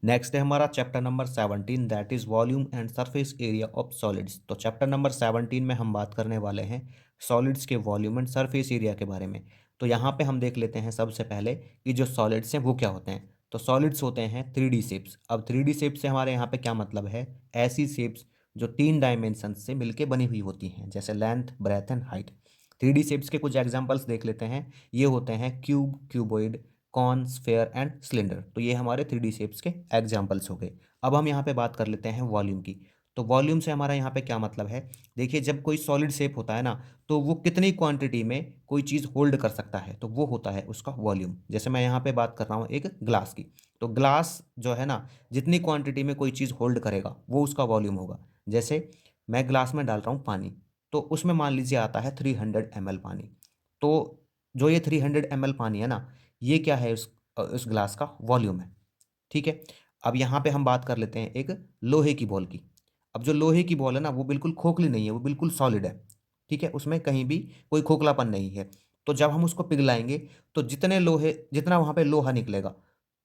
Next है हमारा chapter number 17 that is volume and surface area of solids. तो chapter number 17 में हम बात करने वाले हैं सॉलिड्स के वॉल्यूम एंड सरफेस एरिया के बारे में। तो यहाँ पे हम देख लेते हैं सबसे पहले कि जो सॉलिड्स हैं वो क्या होते हैं। तो सॉलिड्स होते हैं 3D शेप्स। अब 3D शेप से हमारे यहाँ पे क्या मतलब है, ऐसी शेप्स जो 3 डायमेंशन से मिलके बनी हुई होती हैं, जैसे length, breadth and height. 3D shapes के कुछ एग्जाम्पल्स देख लेते हैं। ये होते हैं cube, cuboid, cone, sphere and cylinder. तो ये हमारे 3D शेप्स के एग्जाम्पल्स हो गए। अब हम यहाँ पे बात कर लेते हैं वॉल्यूम की। तो वॉल्यूम से हमारा यहाँ पे क्या मतलब है, देखिए जब कोई सॉलिड शेप होता है ना, तो वो कितनी क्वांटिटी में कोई चीज़ होल्ड कर सकता है, तो वो होता है उसका वॉल्यूम। जैसे मैं यहाँ पे बात कर रहा हूँ एक ग्लास की, तो ग्लास जो है ना, जितनी क्वांटिटी में कोई चीज़ होल्ड करेगा वो उसका वॉल्यूम होगा। जैसे मैं ग्लास में डाल रहा हूँ पानी, तो उसमें मान लीजिए आता है 300 ml पानी। तो जो ये 300 ml पानी है ना, ये क्या है, उस ग्लास का वॉल्यूम है। ठीक है। अब यहाँ पे हम बात कर लेते हैं एक लोहे की बॉल की। अब जो लोहे की बॉल है ना, वो बिल्कुल खोखली नहीं है, वो बिल्कुल सॉलिड है। ठीक है, उसमें कहीं भी कोई खोखलापन नहीं है। तो जब हम उसको पिघलाएंगे, तो जितना वहाँ पे लोहा निकलेगा,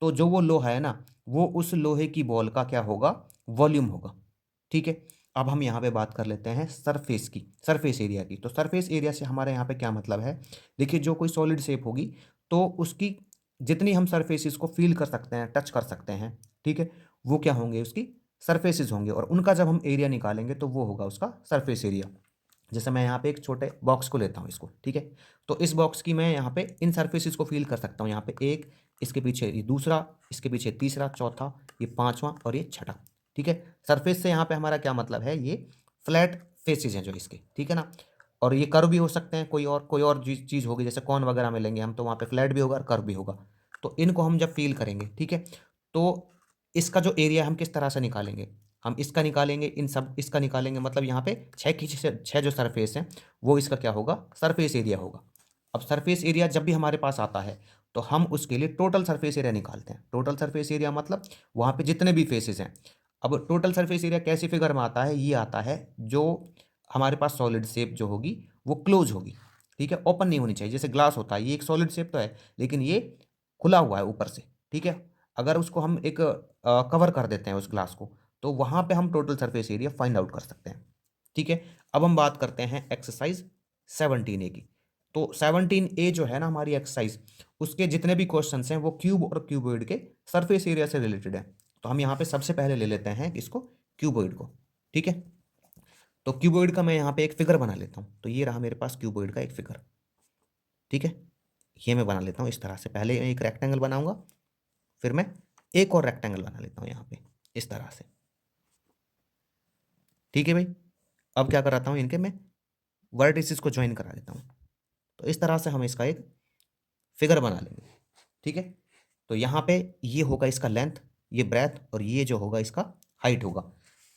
तो जो वो लोहा है ना, वो उस लोहे की बॉल का क्या होगा, वॉल्यूम होगा। ठीक है। अब हम यहाँ पे बात कर लेते हैं सरफेस की, सरफेस एरिया की। तो सरफेस एरिया से हमारे यहाँ पे क्या मतलब है, देखिए जो कोई सॉलिड शेप होगी, तो उसकी जितनी हम सरफेसेस को फील कर सकते हैं, टच कर सकते हैं, ठीक है, वो क्या होंगे, उसकी सरफेसेस होंगे। और उनका जब हम एरिया निकालेंगे तो वो होगा उसका सरफेस एरिया। जैसे मैं यहाँ पे एक छोटे बॉक्स को लेता हूँ इसको, ठीक है। तो इस बॉक्स की मैं यहाँ पे इन सरफेसेस को फील कर सकता हूँ। यहाँ पे एक, इसके पीछे ये दूसरा, इसके पीछे तीसरा, चौथा, ये पांचवा और ये छठा। ठीक है। सरफेस से यहाँ पे हमारा क्या मतलब है, ये फ्लैट फेसेस हैं जो इसके, ठीक है ना। और ये कर्व भी हो सकते हैं, कोई और चीज़ होगी, जैसे कॉन वगैरह में लेंगे हम, तो वहाँ पे फ्लैट भी होगा और कर्व भी होगा। तो इनको हम जब फील करेंगे, ठीक है, तो इसका जो एरिया हम किस तरह से निकालेंगे, हम इसका निकालेंगे, इन सब इसका निकालेंगे, मतलब यहाँ पे छः जो सरफेस हैं, वो इसका क्या होगा, सरफेस एरिया होगा। अब सरफेस एरिया जब भी हमारे पास आता है, तो हम उसके लिए टोटल सरफेस एरिया निकालते हैं। टोटल सरफेस एरिया मतलब वहाँ पे जितने भी फेसेस हैं। अब टोटल सरफेस एरिया कैसी फिगर में आता है, ये आता है जो हमारे पास सॉलिड शेप जो होगी वो क्लोज होगी। ठीक है, ओपन नहीं होनी चाहिए। जैसे ग्लास होता है, ये एक सॉलिड शेप तो है, लेकिन ये खुला हुआ है ऊपर से। ठीक है। अगर उसको हम एक कवर कर देते हैं उस ग्लास को, तो वहाँ पे हम total surface area find out कर सकते हैं। ठीक है। अब हम बात करते हैं एक्सरसाइज 17A की। तो 17A जो है ना हमारी एक्सरसाइज, उसके जितने भी क्वेश्चन हैं वो क्यूब और क्यूबॉइड के सरफेस एरिया से रिलेटेड है। तो हम यहाँ पे सबसे पहले ले लेते हैं इसको, क्यूबॉइड को। ठीक है। तो क्यूबॉइड का मैं यहाँ पे एक फिगर बना लेता हूँ। तो ये रहा मेरे पास क्यूबॉइड का एक फिगर। ठीक है। ये मैं बना लेता हूँ इस तरह से। पहले मैं एक रेक्टेंगल बनाऊंगा, फिर मैं एक और रेक्टेंगल बना लेता हूँ यहाँ पे इस तरह से। ठीक है भाई। अब क्या कराता हूँ, इनके मैं वर्टिसेस को ज्वाइन करा देता हूँ। तो इस तरह से हम इसका एक फिगर बना लेंगे। ठीक है। तो यहाँ पे ये होगा इसका लेंथ, ये ब्रेथ, और ये जो होगा इसका हाइट होगा।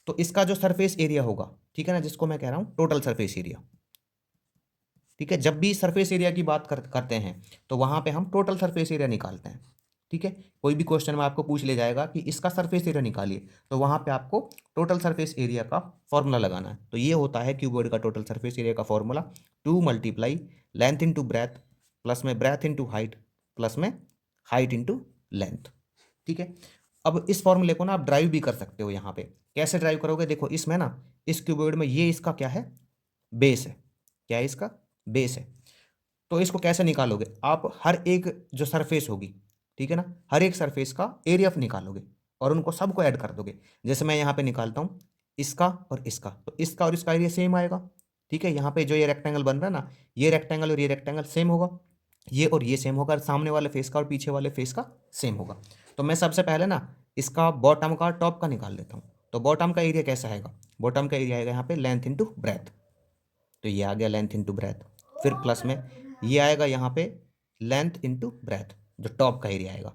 तो इसका जो सरफेस एरिया होगा, ठीक है ना, जिसको मैं कह रहा हूँ टोटल सरफेस एरिया। ठीक है। जब भी सरफेस एरिया की बात करते हैं, तो वहां पे हम टोटल सरफेस एरिया निकालते हैं। ठीक है। कोई भी क्वेश्चन में आपको पूछ ले जाएगा कि इसका सरफेस एरिया निकालिए, तो वहां पे आपको टोटल सरफेस एरिया का फॉर्मूला लगाना है। तो ये होता है क्यूबॉइड का टोटल सरफेस एरिया का formula, 2 × length into breadth, plus में ब्रेथ इंटू हाइट, प्लस में हाइट इंटू लेंथ। ठीक है। अब इस फॉर्मूले को ना आप ड्राइव भी कर सकते हो। यहाँ पे कैसे ड्राइव करोगे, देखो इसमें ना, इस क्यूबॉइड में ये इसका क्या है, बेस है। क्या है इसका, बेस है। तो इसको कैसे निकालोगे आप, हर एक जो सरफेस होगी, ठीक है ना, हर एक सरफेस का एरिया निकालोगे और उनको सबको ऐड कर दोगे। जैसे मैं यहाँ पे निकालता हूँ इसका और इसका, तो इसका और इसका एरिया सेम आएगा। ठीक है। यहाँ पे जो ये रेक्टेंगल बन रहा है ना, ये रेक्टेंगल और ये रेक्टेंगल सेम होगा, ये और ये सेम होगा, सामने वाले फेस का और पीछे वाले फेस का सेम होगा। तो मैं सबसे पहले ना इसका बॉटम का टॉप का निकाल लेता हूँ। तो बॉटम का एरिया कैसा आएगा, बॉटम का एरिया आएगा यहाँ पे लेंथ इंटू ब्रेथ। तो ये आ गया लेंथ इंटू ब्रेथ। फिर प्लस में ये आएगा यहाँ पे लेंथ इंटू ब्रेथ, जो टॉप का एरिया आएगा।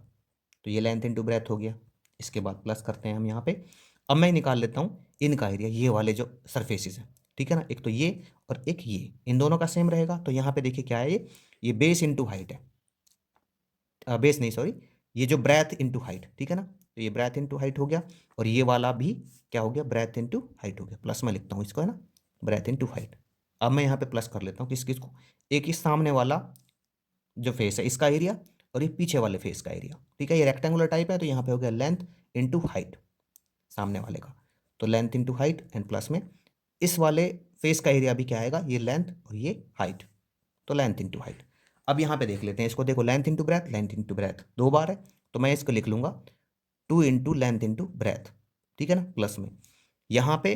तो ये लेंथ इंटू ब्रेथ हो गया। इसके बाद प्लस करते हैं हम यहाँ पे। अब मैं निकाल लेता हूँ इनका एरिया, ये वाले जो सरफेसेस हैं, ठीक है ना, एक तो ये और एक ये, इन दोनों का सेम रहेगा। तो यहाँ पे देखिए क्या है, ये बेस इंटू हाइट है, बेस नहीं सॉरी, ये जो ब्रेथ इंटू हाइट, ठीक है ना। तो ये ब्रेथ इंटू हाइट हो गया, और ये वाला भी क्या हो गया, ब्रेथ इंटू हाइट हो गया। प्लस में लिखता हूँ इसको, है ना, ब्रेथ इंटू हाइट। अब मैं यहाँ पे प्लस कर लेता हूँ किस किस को, एक ही सामने वाला जो फेस है इसका एरिया, और ये पीछे वाले फेस का एरिया। ठीक है। ये रेक्टेंगुलर टाइप है, तो यहाँ पे हो गया लेंथ इंटू हाइट सामने वाले का, तो length into height and plus में इस वाले फेस का एरिया भी क्या आएगा, ये लेंथ और ये हाइट, तो लेंथ इंटू हाइट। अब यहाँ पे देख लेते हैं इसको, देखो length into breath, length into breath 2 बार है, तो मैं इसको लिख लूँगा 2 इंटू लेंथ इंटू ब्रेथ, ठीक है ना, प्लस में यहाँ पे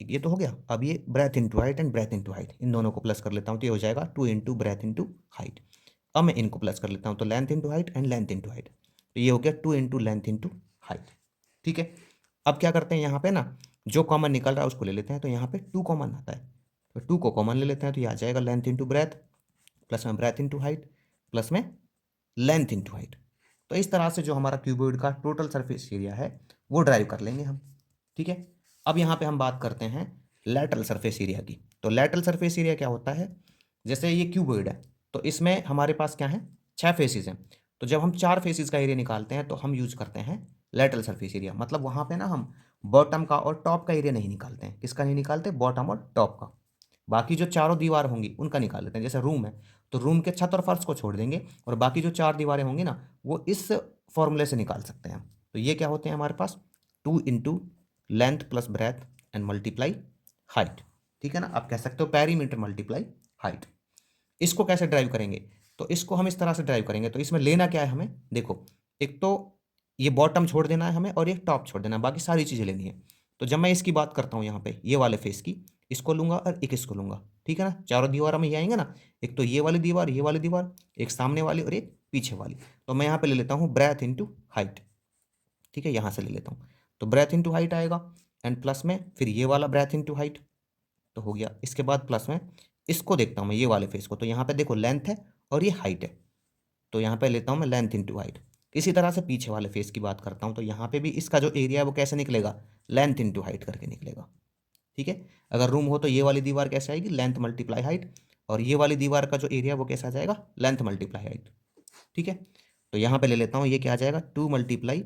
ये तो हो गया। अब ये breadth into height and breadth into height, इन दोनों को प्लस कर लेता हूँ, तो ये हो जाएगा 2 इंटू ब्रेथ इंटू हाइट। अब मैं इनको प्लस कर लेता हूँ, तो length into height and length into height, तो ये हो गया 2 इंटू लेंथ इंटू हाइट, ठीक है। अब क्या करते हैं यहाँ पे ना, जो कॉमन निकल रहा है उसको ले लेते हैं, तो यहाँ पे 2 कॉमन आता है, तो 2 को कॉमन ले लेते हैं, तो ये आ जाएगा लेंथ इंटू ब्रेथ प्लस में ब्रेथ इंटू हाइट प्लस में लेंथ इंटू हाइट। तो इस तरह से जो हमारा क्यूबॉइड का टोटल सरफेस एरिया है वो ड्राइव कर लेंगे हम, ठीक है। अब यहाँ पे हम बात करते हैं लैटरल सरफेस एरिया की। तो लैटरल सरफेस एरिया क्या होता है, जैसे ये क्यूबॉइड है तो इसमें हमारे पास क्या है, 6 फेसेस हैं, तो जब हम 4 फेसेस का एरिया निकालते हैं तो हम यूज करते हैं लैटरल सरफेस एरिया। मतलब वहाँ पे ना हम बॉटम का और टॉप का एरिया नहीं निकालते हैं, किसका नहीं निकालते, बॉटम और टॉप का, बाकी जो चारों दीवार होंगी उनका निकाल लेते हैं। जैसे रूम है तो रूम के छत और फर्श को छोड़ देंगे और बाकी जो 4 दीवारें होंगी ना वो इस फॉर्मूले से निकाल सकते हैं। तो ये क्या होते हैं हमारे पास, 2 into length plus breadth and multiply height, ठीक है ना। आप कह सकते हो पेरीमीटर मल्टीप्लाई हाइट। इसको कैसे ड्राइव करेंगे, तो इसको हम इस तरह से ड्राइव करेंगे। तो इसमें लेना क्या है हमें, देखो एक तो ये बॉटम छोड़ देना है हमें और ये टॉप छोड़ देना है, बाकी सारी चीज़ें लेनी है। तो जब मैं इसकी बात करता हूँ यहाँ पे ये वाले फेस की, इसको लूंगा और एक इसको लूंगा, ठीक है ना। चारों दीवारों में ये आएंगे ना, एक तो ये वाली दीवार, ये वाली दीवार, एक सामने वाली और एक पीछे वाली। तो मैं यहाँ पे ले लेता हूँ ब्रेथ इंटू हाइट, ठीक है, यहाँ से ले लेता हूँ, तो ब्रेथ इंटू हाइट आएगा एंड प्लस में फिर ये वाला ब्रेथ इंटू हाइट, तो हो गया। इसके बाद प्लस में इसको देखता हूँ मैं ये वाले फेस को, तो यहाँ पे देखो लेंथ है और ये हाइट है, तो यहाँ पे लेता हूँ मैं लेंथ इंटू हाइट। इसी तरह से पीछे वाले फेस की बात करता हूँ, तो यहाँ पे भी इसका जो एरिया है वो कैसे निकलेगा, लेंथ इंटू हाइट करके निकलेगा, ठीक है। अगर रूम हो तो ये वाली दीवार कैसे आएगी, लेंथ मल्टीप्लाई हाइट, और ये वाली दीवार का जो एरिया वो कैसा आ जाएगा, लेंथ मल्टीप्लाई हाइट, ठीक है। तो यहाँ पे ले लेता हूँ, ये क्या आ जाएगा 2 मल्टीप्लाई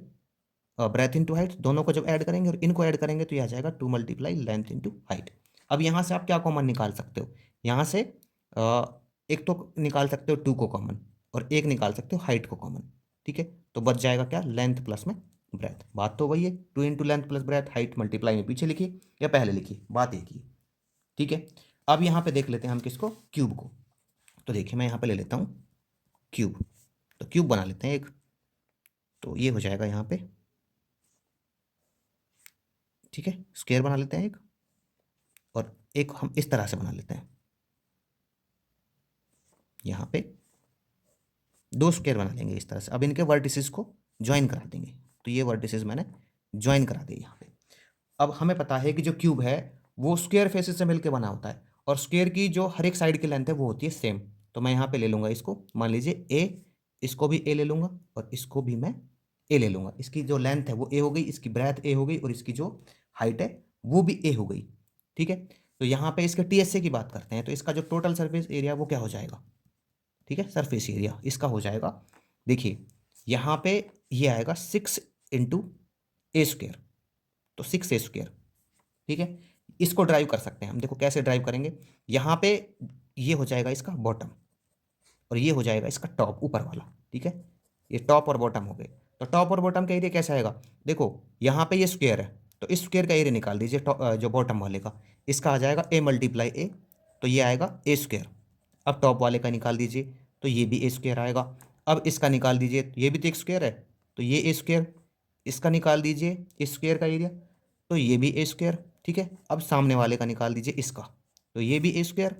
ब्रेथ इंटू हाइट, दोनों को जब ऐड करेंगे और इनको ऐड करेंगे तो ये आ जाएगा 2 मल्टीप्लाई लेंथ इंटू हाइट। अब यहाँ से आप क्या कॉमन निकाल सकते हो, यहाँ से एक तो निकाल सकते हो 2 को कॉमन और एक निकाल सकते हो हाइट को कॉमन, ठीक है। तो बच जाएगा क्या, लेंथ प्लस में ब्रेथ। बात तो वही है, 2 into length plus breadth, height multiply में पीछे लिखिए या पहले लिखिए, बात एक ही, ठीक है। अब यहाँ पे देख लेते हैं हम किसको, क्यूब को। तो देखिए मैं यहाँ पे ले लेता हूँ क्यूब, तो क्यूब बना लेते हैं एक, तो ये हो जाएगा यहाँ पे, ठीक है। स्क्वायर बना लेते हैं एक, और एक हम इस तरह से बना लेते हैं, यहाँ पे 2 स्क्वायर बना लेंगे इस तरह से। अब इनके वर्टिसेस को ज्वाइन करा देंगे, तो ये वर्टिसेस मैंने ज्वाइन करा दिए यहाँ पे। अब हमें पता है कि जो क्यूब है वो स्क्वायर फेसेस से मिलकर बना होता है, और स्क्वायर की जो हर एक साइड की लेंथ है वो होती है सेम। तो मैं यहाँ पे ले लूँगा इसको, मान लीजिए ए, इसको भी ए ले लूँगा और इसको भी मैं ए ले लूँगा। इसकी जो लेंथ है वो ए हो गई, इसकी ब्रेथ ए हो गई और इसकी जो हाइट है वो भी ए हो गई, ठीक है। तो यहाँ पे इसके टीएसए की बात करते हैं, तो इसका जो टोटल सरफेस एरिया वो क्या हो जाएगा, ठीक है, सरफेस एरिया इसका हो जाएगा, देखिए यहाँ पे ये आएगा 6 इंटू ए स्क्वेयर, तो 6 a स्क्वेयर, ठीक है। इसको ड्राइव कर सकते हैं हम, देखो कैसे ड्राइव करेंगे। यहाँ पे ये हो जाएगा इसका बॉटम और ये हो जाएगा इसका टॉप ऊपर वाला, ठीक है। ये टॉप और बॉटम हो गए, तो टॉप और बॉटम का एरिया कैसा आएगा, देखो यहाँ पे ये स्क्वायर है तो इस स्क्वायर का एरिया निकाल दीजिए, जो बॉटम वाले का, इसका आ जाएगा ए मल्टीप्लाई ए, तो ये आएगा ए स्क्वायर। अब टॉप वाले का निकाल दीजिए, तो ये भी ए स्क्वायर आएगा। अब इसका निकाल दीजिए, तो ये भी तो एक स्क्वायर है, तो ये ए स्क्वायर। इसका निकाल दीजिए इस स्क्वायर का एरिया, तो ये भी ए स्क्वायर, ठीक है। अब सामने वाले का निकाल दीजिए इसका, तो ये भी ए स्क्वायर।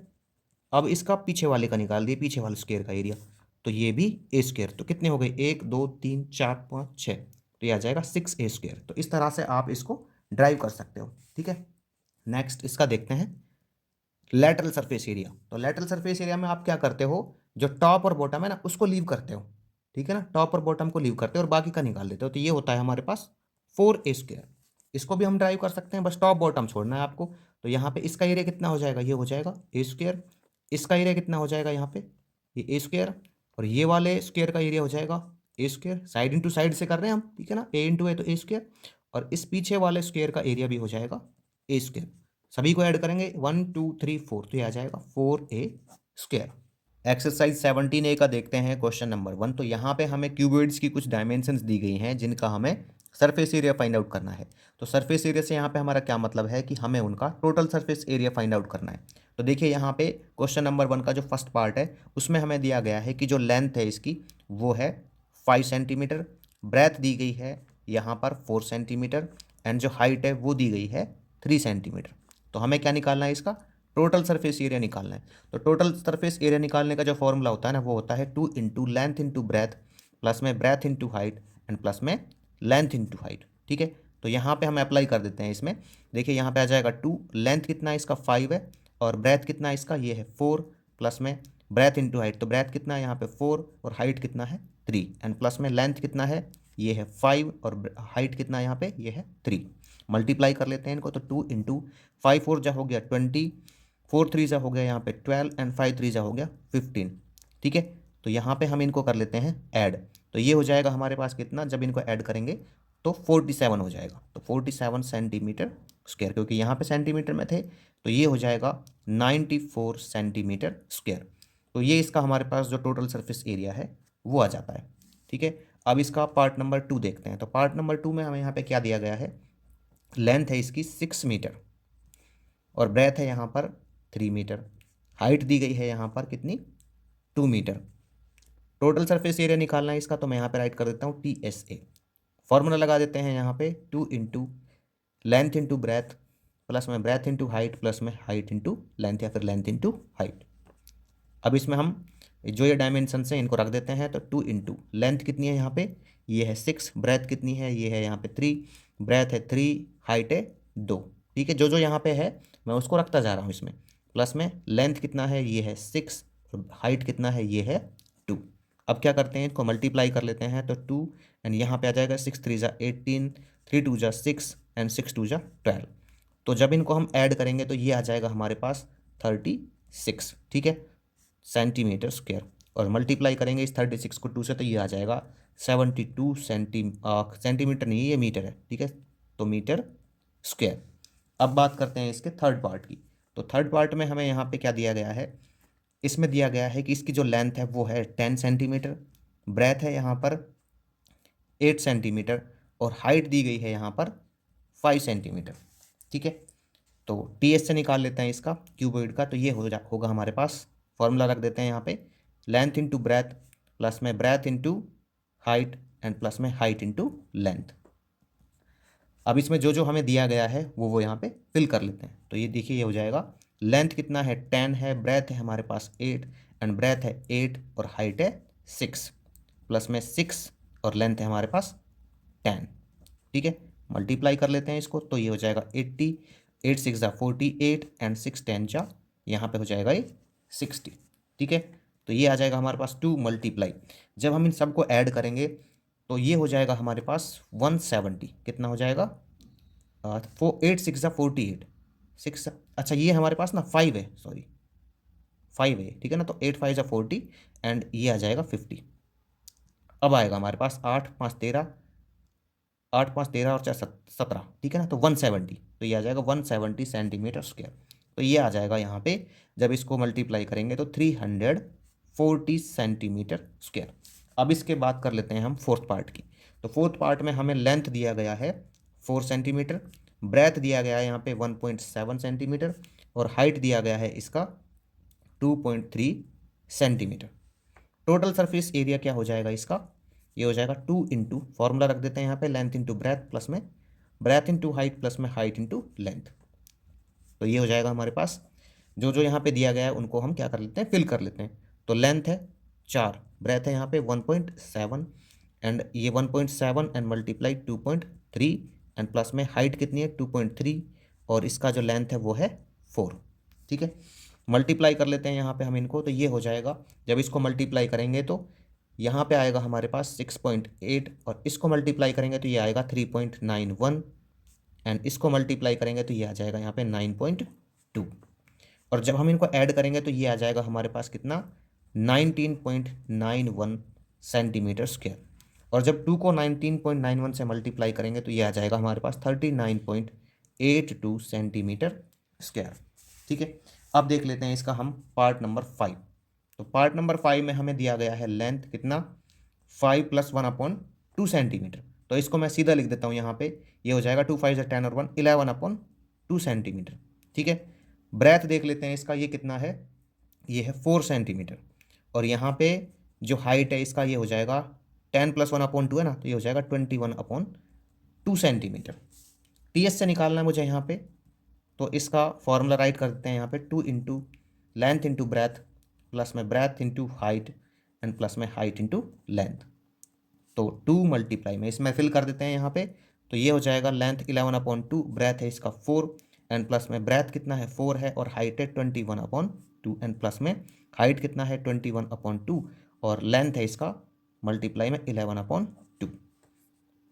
अब इसका पीछे वाले का निकाल दिए, पीछे वाले स्क्वायर का एरिया, तो ये भी ए स्क्वायर। तो कितने हो गए, 1 2 3 4 5 6, तो ये आ जाएगा 6 a स्क्वायर। तो इस तरह से आप इसको ड्राइव कर सकते हो, ठीक है। नेक्स्ट इसका देखते हैं लेटरल सरफेस एरिया। तो लेटरल सरफेस एरिया में आप क्या करते हो, जो टॉप और बॉटम है ना उसको लीव करते हो, ठीक है ना, टॉप और बॉटम को लीव करते हो और बाकी का निकाल देते हो, तो ये होता है हमारे पास 4 a स्क्वायर। इसको भी हम ड्राइव कर सकते हैं, बस टॉप बॉटम छोड़ना है आपको। तो यहाँ पे इसका एरिया कितना हो जाएगा, ये हो जाएगा ए स्क्वायर। इसका एरिया कितना हो जाएगा यहाँ पे, ये ए स्क्वायर, और ये वाले स्क्वायर का एरिया हो जाएगा ए स्क्वायर। साइड इंटू साइड से कर रहे हैं हम, ठीक है ना, ए इंटू ए तो ए स्क्वायर, और इस पीछे वाले स्क्वायर का एरिया भी हो जाएगा ए स्क्वायर। सभी को ऐड करेंगे 1 2 3 4, तो ये आ जाएगा 4 a स्क्वायर। एक्सरसाइज 17 a का देखते हैं क्वेश्चन नंबर 1। तो यहाँ पे हमें क्यूबॉइड्स की कुछ डायमेंशंस दी गई हैं जिनका हमें सरफेस एरिया फाइंड आउट करना है। तो सरफेस एरिया से यहाँ पे हमारा क्या मतलब है कि हमें उनका total surface area find out करना है। तो देखिए यहाँ पे क्वेश्चन नंबर 1 का जो फर्स्ट पार्ट है उसमें हमें दिया गया है कि जो लेंथ है इसकी वो है 5 सेंटीमीटर, ब्रेथ दी गई है यहाँ पर 4 सेंटीमीटर, एंड जो हाइट है वो दी गई है 3 सेंटीमीटर। तो हमें क्या निकालना है, इसका टोटल सरफेस एरिया निकालना है। तो टोटल सरफेस एरिया निकालने का जो फॉर्मूला होता है ना वो होता है 2 into length into breadth, plus में breadth into height, and plus में लेंथ इंटू हाइट। ठीक है, तो यहाँ पे हम अप्लाई कर देते हैं इसमें। देखिए यहाँ पे आ जाएगा 2, लेंथ कितना है इसका 5 है, और ब्रेथ कितना है इसका ये है 4, प्लस में ब्रेथ इंटू हाइट, तो ब्रेथ कितना है यहाँ पे 4 और हाइट कितना है 3, एंड प्लस में लेंथ कितना है ये है 5 और हाइट कितना है यहाँ पे ये है 3। मल्टीप्लाई कर लेते हैं इनको, तो 2 इंटू 5 4 जा हो गया 20, 4 3 जा हो गया यहाँ पे 12, एंड 5 3 जा हो गया 15। ठीक है, तो यहाँ पे हम इनको कर लेते हैं ऐड। तो ये हो जाएगा हमारे पास कितना, जब इनको ऐड करेंगे तो 47 हो जाएगा। तो 47 सेंटीमीटर स्क्वायर, क्योंकि यहाँ पे सेंटीमीटर में थे, तो ये हो जाएगा 94 सेंटीमीटर स्क्वायर। तो ये इसका हमारे पास जो टोटल सरफेस एरिया है वो आ जाता है। ठीक है, अब इसका पार्ट नंबर 2 देखते हैं। तो पार्ट नंबर 2 में हमें यहाँ पे क्या दिया गया है, लेंथ है इसकी 6 मीटर और ब्रेथ है यहाँ पर 3 मीटर, हाइट दी गई है यहाँ पर कितनी 2 मीटर। टोटल सरफेस एरिया निकालना है इसका, तो मैं यहाँ पे राइट कर देता हूँ TSA। फॉर्मूला लगा देते हैं यहाँ पे 2 into length into breadth, plus में ब्रेथ इंटू हाइट, प्लस में हाइट इंटू लेंथ, या फिर लेंथ इंटू हाइट। अब इसमें हम जो ये डायमेंशन है इनको रख देते हैं। तो 2 इंटू लेंथ कितनी है यहाँ पे ये है 6, ब्रेथ कितनी है ये है यहाँ पे 3, ब्रेथ है 3, हाइट है 2। ठीक है, जो जो यहाँ पे है मैं उसको रखता जा रहा हूँ इसमें। प्लस में लेंथ कितना है ये है 6, हाइट कितना है ये है 2। अब क्या करते हैं, इनको मल्टीप्लाई कर लेते हैं। तो 2 एंड यहाँ पे आ जाएगा 6 3 जा 18, 3 2 जा 6, एंड 6 2 जा 12। तो जब इनको हम ऐड करेंगे तो ये आ जाएगा हमारे पास 36। ठीक है, सेंटीमीटर स्क्वायर, और मल्टीप्लाई करेंगे इस 36 को 2 से, तो ये आ जाएगा 72 सेंटीमीटर नहीं ये मीटर है। ठीक है, तो मीटर स्क्वायर। अब बात करते हैं इसके थर्ड पार्ट की। तो थर्ड पार्ट में हमें यहाँ पे क्या दिया गया है, इसमें दिया गया है कि इसकी जो लेंथ है वो है 10 सेंटीमीटर, ब्रेथ है यहाँ पर 8 सेंटीमीटर, और हाइट दी गई है यहाँ पर 5 सेंटीमीटर। ठीक है, तो TS से निकाल लेते हैं इसका क्यूबॉइड का। तो ये होगा हमारे पास, फॉर्मूला रख देते हैं यहाँ पे, लेंथ इंटू ब्रेथ, प्लस में breadth into height, and plus में हाइट इंटू लेंथ। अब इसमें जो जो हमें दिया गया है वो यहाँ पे फिल कर लेते हैं। तो ये देखिए ये हो जाएगा, लेंथ कितना है 10 है, ब्रेथ है हमारे पास 8, एंड ब्रेथ है 8 और हाइट है 6, प्लस में 6 और लेंथ है हमारे पास 10। ठीक है, मल्टीप्लाई कर लेते हैं इसको। तो ये हो जाएगा 80, 8 6 जा 48, एंड 6 10 जा यहाँ पे हो जाएगा ये 60। ठीक है, तो ये आ जाएगा हमारे पास 2 मल्टीप्लाई। जब हम इन सबको ऐड करेंगे तो ये हो जाएगा हमारे पास 170। कितना हो जाएगा 8 6 जा 48, 6, अच्छा ये हमारे पास ना 5 है, सॉरी 5 है। ठीक है ना, तो 8 5 जा 40, एंड ये आ जाएगा 50। अब आएगा हमारे पास 8 5 13, 8 5 13 और 4 17। ठीक है ना, तो 170, तो ये आ जाएगा 170 सेंटीमीटर स्क्वायर। तो ये आ जाएगा यहाँ पे, जब इसको मल्टीप्लाई करेंगे तो 340 सेंटीमीटर स्क्वायर। अब इसके बाद कर लेते हैं हम फोर्थ पार्ट की। तो फोर्थ पार्ट में हमें लेंथ दिया गया है 4 सेंटीमीटर, ब्रेथ दिया गया है यहाँ पे 1.7 सेंटीमीटर, और हाइट दिया गया है इसका 2.3 सेंटीमीटर। टोटल सरफेस एरिया क्या हो जाएगा इसका, ये हो जाएगा 2 इंटू, फॉर्मूला रख देते हैं यहाँ पे, लेंथ इंटू ब्रेथ, प्लस में ब्रेथ इंटू हाइट, प्लस में हाइट इंटू लेंथ। तो ये हो जाएगा हमारे पास, जो जो यहाँ पे दिया गया है उनको हम क्या कर लेते हैं, फिल कर लेते हैं। तो लेंथ है 4, ब्रेथ है यहाँ पे 1.7, एंड ये 1.7 एंड मल्टीप्लाई 2.3, एंड प्लस में हाइट कितनी है 2.3, और इसका जो लेंथ है वो है 4। ठीक है, मल्टीप्लाई कर लेते हैं यहाँ पे हम इनको। तो ये हो जाएगा, जब इसको मल्टीप्लाई करेंगे तो यहाँ पे आएगा हमारे पास 6.8, और इसको मल्टीप्लाई करेंगे तो ये आएगा 3.91, एंड इसको मल्टीप्लाई करेंगे तो ये आ जाएगा यहाँ पे 9.2, और जब हम इनको ऐड करेंगे तो ये आ जाएगा हमारे पास कितना 19.91 सेंटीमीटर स्क्वायर, और जब 2 को 19.91 से मल्टीप्लाई करेंगे तो ये आ जाएगा हमारे पास 39.82 सेंटीमीटर स्क्वायर। ठीक है, अब देख लेते हैं इसका हम पार्ट नंबर 5। तो पार्ट नंबर 5 में हमें दिया गया है लेंथ कितना 5 + 1/2 सेंटीमीटर। तो इसको मैं सीधा लिख देता हूँ यहाँ पे, ये हो जाएगा 2 5 जा 10 और 1 11/2 सेंटीमीटर। ठीक है, ब्रेथ देख लेते हैं इसका, ये कितना है, ये है 4 सेंटीमीटर। और यहाँ पे जो हाइट है इसका, ये हो जाएगा 10 + 1/2 है ना, तो ये हो जाएगा 21/2 सेंटीमीटर। टीएस से निकालना है मुझे यहाँ पे, तो इसका फॉर्मूला राइट कर देते हैं यहाँ पे, 2 into length into breadth, plus में breadth into height, and plus में हाइट इंटू लेंथ। तो 2 मल्टीप्लाई में इसमें फिल कर देते हैं यहाँ पे, तो ये हो जाएगा लेंथ 11/2, ब्रेथ है इसका 4, एंड प्लस में ब्रेथ कितना है 4 है, और हाइट है 21/2, एंड प्लस में हाइट कितना है 21/2, और लेंथ है इसका मल्टीप्लाई में 11/2।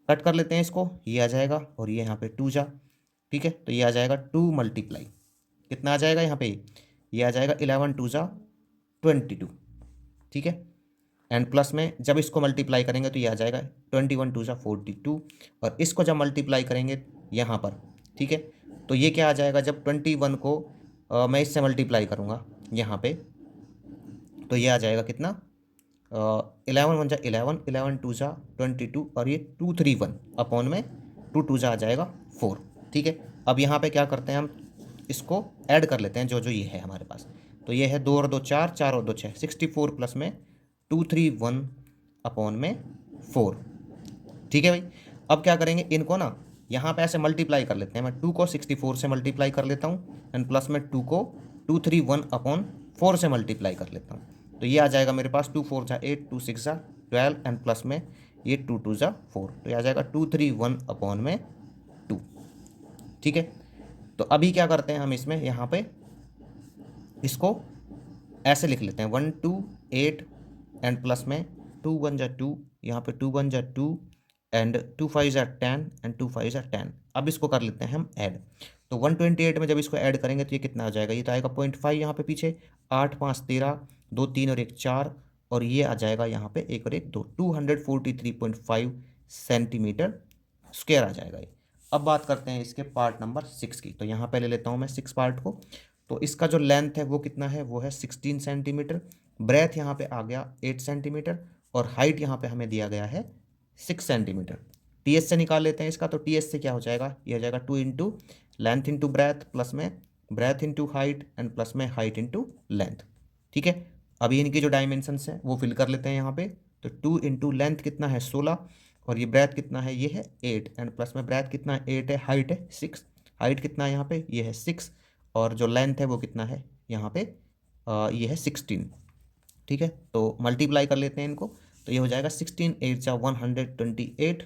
कट कर लेते हैं इसको, ये आ जाएगा, और ये यहाँ पे 2 जा, ठीक है, तो ये आ जाएगा 2 मल्टीप्लाई, कितना आ जाएगा यहाँ पे, ये आ जाएगा 11 2 जा 22, ठीक है, एंड प्लस में जब इसको मल्टीप्लाई करेंगे तो ये आ जाएगा 21 2 जा 42, और इसको जब मल्टीप्लाई करेंगे यहाँ पर, ठीक है, तो ये क्या आ जाएगा, जब 21 को मैं इससे मल्टीप्लाई करूँगा यहाँ पे, तो ये आ जाएगा कितना, 11 1 जा 11, 11 2 जा 22, और ये 231 अपॉन में 2 2 जा आ जाएगा 4। ठीक है, अब यहाँ पे क्या करते हैं, हम इसको ऐड कर लेते हैं जो जो ये है हमारे पास। तो ये है 2 और 2 4, 4 और 2 6, 64 प्लस में 231 अपॉन में 4। ठीक है भाई, अब क्या करेंगे, इनको ना यहाँ पे ऐसे मल्टीप्लाई कर लेते हैं। मैं 2 को 64 से मल्टीप्लाई कर लेता हूँ, एंड प्लस में 2 को 231 अपॉन 4 से मल्टीप्लाई कर लेता हूँ। तो ये आ जाएगा मेरे पास 2 4 जा 8, 2 6 जा 12, एंड प्लस में ये 2 2 जा 4, तो ये आ जाएगा 231 अपॉन में 2। ठीक है, तो अभी क्या करते हैं हम इसमें, यहाँ पे इसको ऐसे लिख लेते हैं 1 2 8, एंड प्लस में 2 1 जा 2, यहाँ पे 2 1 जा 2, एंड 2 5 जा 10, एंड 2 5 जा 10। अब इसको कर लेते हैं हम ऐड, तो 128 में जब इसको ऐड करेंगे तो ये कितना आ जाएगा, ये तो आएगा 0.5 यहाँ पे पीछे, 8 5 13, 2 3 और 1 4, और ये आ जाएगा यहाँ पे 1 और 1 2, 243.5 सेंटीमीटर स्क्वायर आ जाएगा ये। अब बात करते हैं इसके पार्ट नंबर 6 की, तो यहाँ पे ले लेता हूँ मैं 6 पार्ट को। तो इसका जो लेंथ है वो कितना है, वो है 16 सेंटीमीटर, ब्रेथ यहाँ पे आ गया 8 सेंटीमीटर, और हाइट यहाँ पे हमें दिया गया है 6 सेंटीमीटर। टीएस से निकाल लेते हैं इसका, तो टीएस से क्या हो जाएगा, ये हो जाएगा 2 into length into breadth, plus में breadth into height, and plus में हाइट इंटू लेंथ। ठीक है, अभी इनकी जो डायमेंशंस हैं वो फिल कर लेते हैं यहाँ पे। तो 2 इंटू लेंथ कितना है 16, और ये ब्रेथ कितना है, ये है 8, एंड प्लस में ब्रेथ कितना है 8 है, हाइट है 6, हाइट कितना है यहाँ पे, ये है 6, और जो लेंथ है वो कितना है यहाँ पे, ये है 16। ठीक है, तो मल्टीप्लाई कर लेते हैं इनको, तो ये हो जाएगा 16 8 जा 128,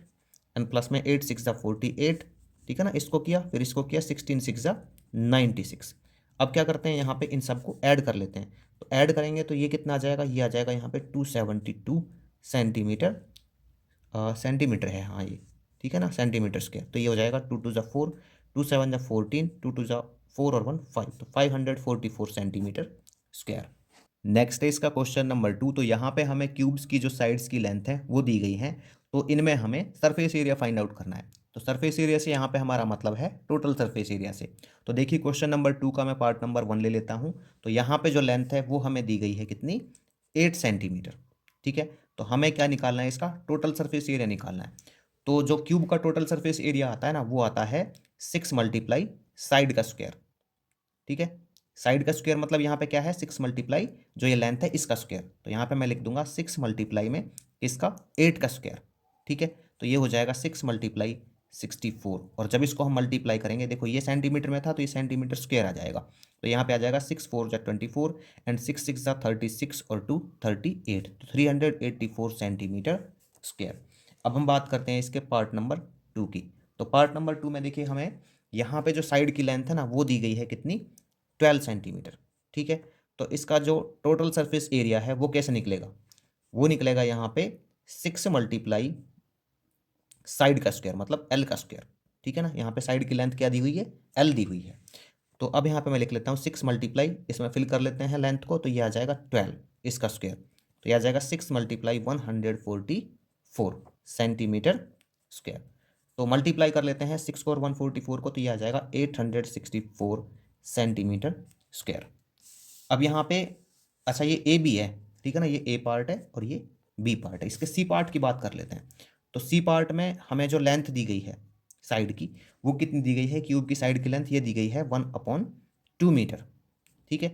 एंड प्लस में 8 6 जा 48। ठीक है ना, इसको किया, फिर इसको किया, 16 6 जा 96। अब क्या करते हैं, यहाँ पे इन सबको ऐड कर लेते हैं। तो ऐड करेंगे तो ये कितना आ जाएगा, ये आ जाएगा यहाँ पे 272 सेंटीमीटर, सेंटीमीटर है हाँ ये, ठीक है ना, सेंटीमीटर स्क्वायर। तो ये हो जाएगा 2 2 जा 4, 2 7 जा 14, 2 2 जा 4 और 1 5, तो 544 सेंटीमीटर स्क्वायर। नेक्स्ट है इसका क्वेश्चन नंबर 2। तो यहाँ पे हमें क्यूब्स की जो साइड्स की लेंथ है वो दी गई है, तो इनमें हमें सरफेस एरिया फाइंड आउट करना है। तो सरफेस एरिया से यहाँ पे हमारा मतलब है टोटल सरफेस एरिया से। तो देखिए क्वेश्चन नंबर 2 का मैं पार्ट नंबर 1 ले लेता हूँ। तो यहाँ पे जो लेंथ है वो हमें दी गई है कितनी, 8 सेंटीमीटर। ठीक है, तो हमें क्या निकालना है, इसका टोटल सरफेस एरिया निकालना है। तो जो क्यूब का टोटल सरफेस एरिया आता है ना, वो आता है 6 मल्टीप्लाई साइड का स्क्वायर। ठीक है, साइड का स्क्वायर मतलब यहाँ पे क्या है, 6 मल्टीप्लाई जो ये लेंथ है इसका स्क्वायर। तो यहाँ पे मैं लिख दूंगा 6 मल्टीप्लाई में इसका 8 का स्क्वायर। ठीक है, तो ये हो जाएगा 6 मल्टीप्लाई 64, और जब इसको हम मल्टीप्लाई करेंगे, देखो ये सेंटीमीटर में था तो ये सेंटीमीटर स्क्वायर आ जाएगा। तो यहाँ पे आ जाएगा 6 4 जा 24, एंड 6 6 जा 36, और 2 38, तो 384 सेंटीमीटर स्क्वायर। अब हम बात करते हैं इसके पार्ट नंबर 2 की। तो पार्ट नंबर 2 में देखिए हमें यहाँ पे जो साइड की लेंथ है ना वो दी गई है कितनी, 12 सेंटीमीटर। ठीक है, तो इसका जो टोटल सरफेस एरिया है वो कैसे निकलेगा, वो निकलेगा यहाँ पे 6 मल्टीप्लाई साइड का स्क्वायर मतलब एल का स्क्वायर। ठीक है ना, यहाँ पे साइड की लेंथ क्या दी हुई है, एल दी हुई है। तो अब यहाँ पे मैं लिख लेता हूँ 6 मल्टीप्लाई, इसमें फिल कर लेते हैं लेंथ को, तो ये आ जाएगा 12 इसका स्क्वायर। तो ये आ जाएगा 6 मल्टीप्लाई 144 सेंटीमीटर स्क्वायर। तो मल्टीप्लाई कर लेते हैं 6 को और 144 को, तो ये आ जाएगा 864 सेंटीमीटर स्क्वायर। अब यहाँ पे अच्छा ये ए बी है, ठीक है ना, ये ए पार्ट है और ये बी पार्ट है। इसके सी पार्ट की बात कर लेते हैं। तो सी पार्ट में हमें जो लेंथ दी गई है साइड की, वो कितनी दी गई है, क्यूब की साइड की लेंथ ये दी गई है 1/2 मीटर। ठीक है,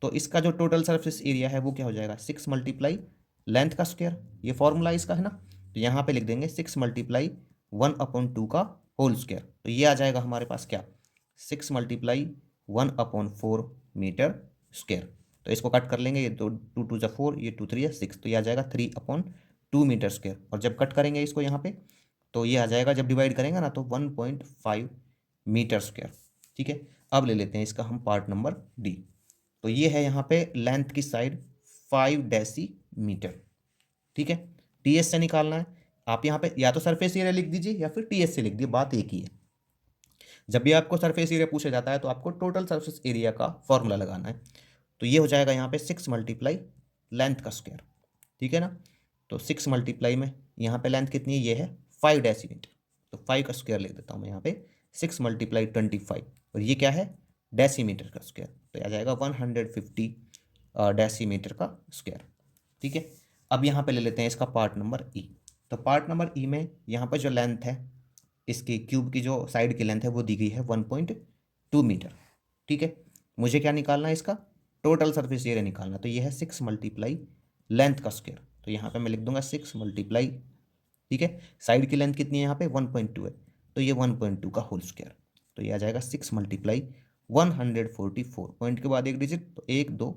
तो इसका जो टोटल सरफेस एरिया है वो क्या हो जाएगा, 6 मल्टीप्लाई लेंथ का स्क्वायर, ये फॉर्मूला इसका है ना। तो यहाँ पे लिख देंगे 6 मल्टीप्लाई 1/2 का होल स्क्वायर, तो ये आ जाएगा हमारे पास क्या, 6 मल्टीप्लाई 1/4 मीटर स्क्वायर। तो इसको कट कर लेंगे, ये दो 2 2 जा 4, ये 2 3 या 6, तो ये आ जाएगा 3/2 मीटर स्क्वायर। और जब कट करेंगे इसको यहाँ पे, तो ये आ जाएगा, जब डिवाइड करेंगे ना, तो 1.5 मीटर स्क्वायर। ठीक है, अब ले लेते हैं इसका हम पार्ट नंबर डी। तो ये है यहाँ पे लेंथ की साइड 5 डेसीमीटर। ठीक है, टीएस से निकालना है। आप यहाँ पे या तो सरफेस एरिया लिख दीजिए या फिर टीएस से लिख दीजिए, बात एक ही है। जब भी आपको सरफेस एरिया पूछा जाता है तो आपको टोटल सरफेस एरिया का फॉर्मूला लगाना है। तो ये हो जाएगा यहाँ पे 6 मल्टीप्लाई लेंथ का स्क्वायर। ठीक है ना, तो 6 मल्टीप्लाई में यहाँ पे लेंथ कितनी है, ये है 5 डेसीमीटर, तो 5 का स्क्वायर लिख देता हूँ मैं यहाँ पे, 6 मल्टीप्लाई 25, और ये क्या है, डेसीमीटर का स्क्वायर, तो आ जाएगा 150 डेसीमीटर का स्क्वायर। ठीक है, अब यहाँ पे ले लेते हैं इसका पार्ट नंबर ई। तो पार्ट नंबर ई में यहाँ पर जो लेंथ है इसकी, क्यूब की जो साइड की लेंथ है वो दी गई है 1.2 मीटर। ठीक है, मुझे क्या निकालना है, इसका टोटल सरफेस एरिया निकालना। तो ये है 6 मल्टीप्लाई लेंथ का स्क्वायर, तो यहाँ पे मैं लिख दूंगा 6 मल्टीप्लाई, ठीक है, साइड की लेंथ कितनी है यहाँ पे 1.2 है, तो ये 1.2 का होल स्क्वायर, तो ये आ जाएगा 6 मल्टीप्लाई 144, पॉइंट के बाद एक डिजिट, तो 1 2,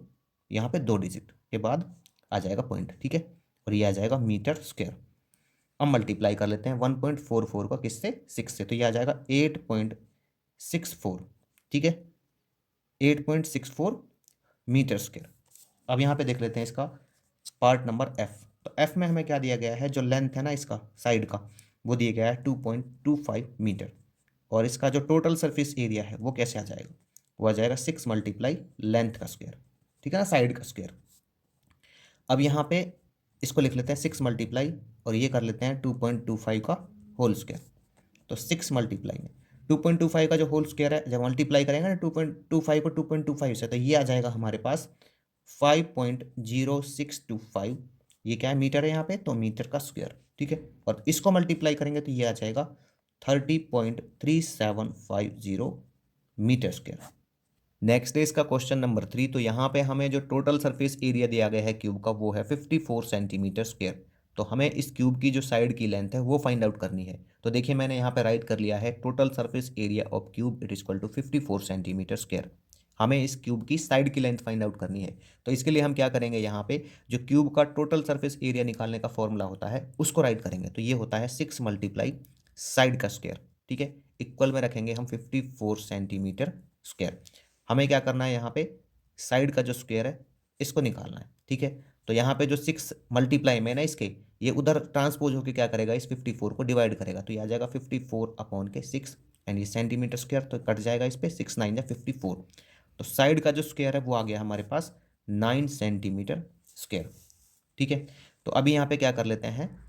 यहाँ पे 2 डिजिट के बाद आ जाएगा पॉइंट। ठीक है, और ये आ जाएगा मीटर स्क्वायर। अब मल्टीप्लाई कर लेते हैं 1.44 का किससे, 6 से, तो ये आ जाएगा 8.64। ठीक है, 8.64 मीटर स्क्वायर। अब यहाँ पे देख लेते हैं इसका पार्ट नंबर एफ। तो एफ में हमें क्या दिया गया है, जो लेंथ है ना इसका साइड का, वो दिया गया है 2.25 मीटर, और इसका जो टोटल सरफेस एरिया है वो कैसे आ जाएगा, वो आ जाएगा 6 मल्टीप्लाई लेंथ का स्क्वायर। ठीक है ना, साइड का स्क्वायर। अब यहाँ पे इसको लिख लेते हैं 6 मल्टीप्लाई, और ये कर लेते हैं 2.25 का होल स्क्वायर। तो 6 मल्टीप्लाई में 2.25 का जो होल स्क्वायर है, जब मल्टीप्लाई करेंगे ना 2.25 को 2.25 से, तो ये आ जाएगा हमारे पास 5.0625। ये क्या है, मीटर है यहाँ पे, तो मीटर का स्क्वायर। ठीक है, और इसको मल्टीप्लाई करेंगे तो ये आ जाएगा 30.3750 मीटर स्क्वायर। नेक्स्ट है इसका क्वेश्चन नंबर 3। तो यहाँ पे हमें जो टोटल सरफेस एरिया दिया गया है क्यूब का वो है 54 सेंटीमीटर स्क्वायर। तो हमें इस क्यूब की जो साइड की लेंथ है वो फाइंड आउट करनी है। तो देखिए मैंने यहाँ पे राइट कर लिया है, total surface area of cube it is equal to 54 centimetre square. हमें इस क्यूब की साइड की लेंथ फाइंड आउट करनी है। तो इसके लिए हम क्या करेंगे, यहाँ पे जो क्यूब का टोटल सरफेस एरिया निकालने का फॉर्मूला होता है उसको राइट करेंगे। तो ये होता है 6 मल्टीप्लाई साइड का स्क्वायर। ठीक है, इक्वल में रखेंगे हम 54 सेंटीमीटर स्क्वायर। हमें क्या करना है, यहाँ पे साइड का जो स्क्वायर है इसको निकालना है। ठीक है, तो यहाँ पे जो 6 मल्टीप्लाई में ना इसके, ये उधर ट्रांसपोज होकर क्या करेगा, इस 54 को डिवाइड करेगा, तो ये आ जाएगा 54/6, एंड ये सेंटीमीटर स्क्वायर, तो कट जाएगा इस पर 6 9 या 54। तो साइड का जो स्क्वायर है वो आ गया हमारे पास 9 सेंटीमीटर स्क्वायर। ठीक है, तो अभी यहाँ पे क्या कर लेते हैं,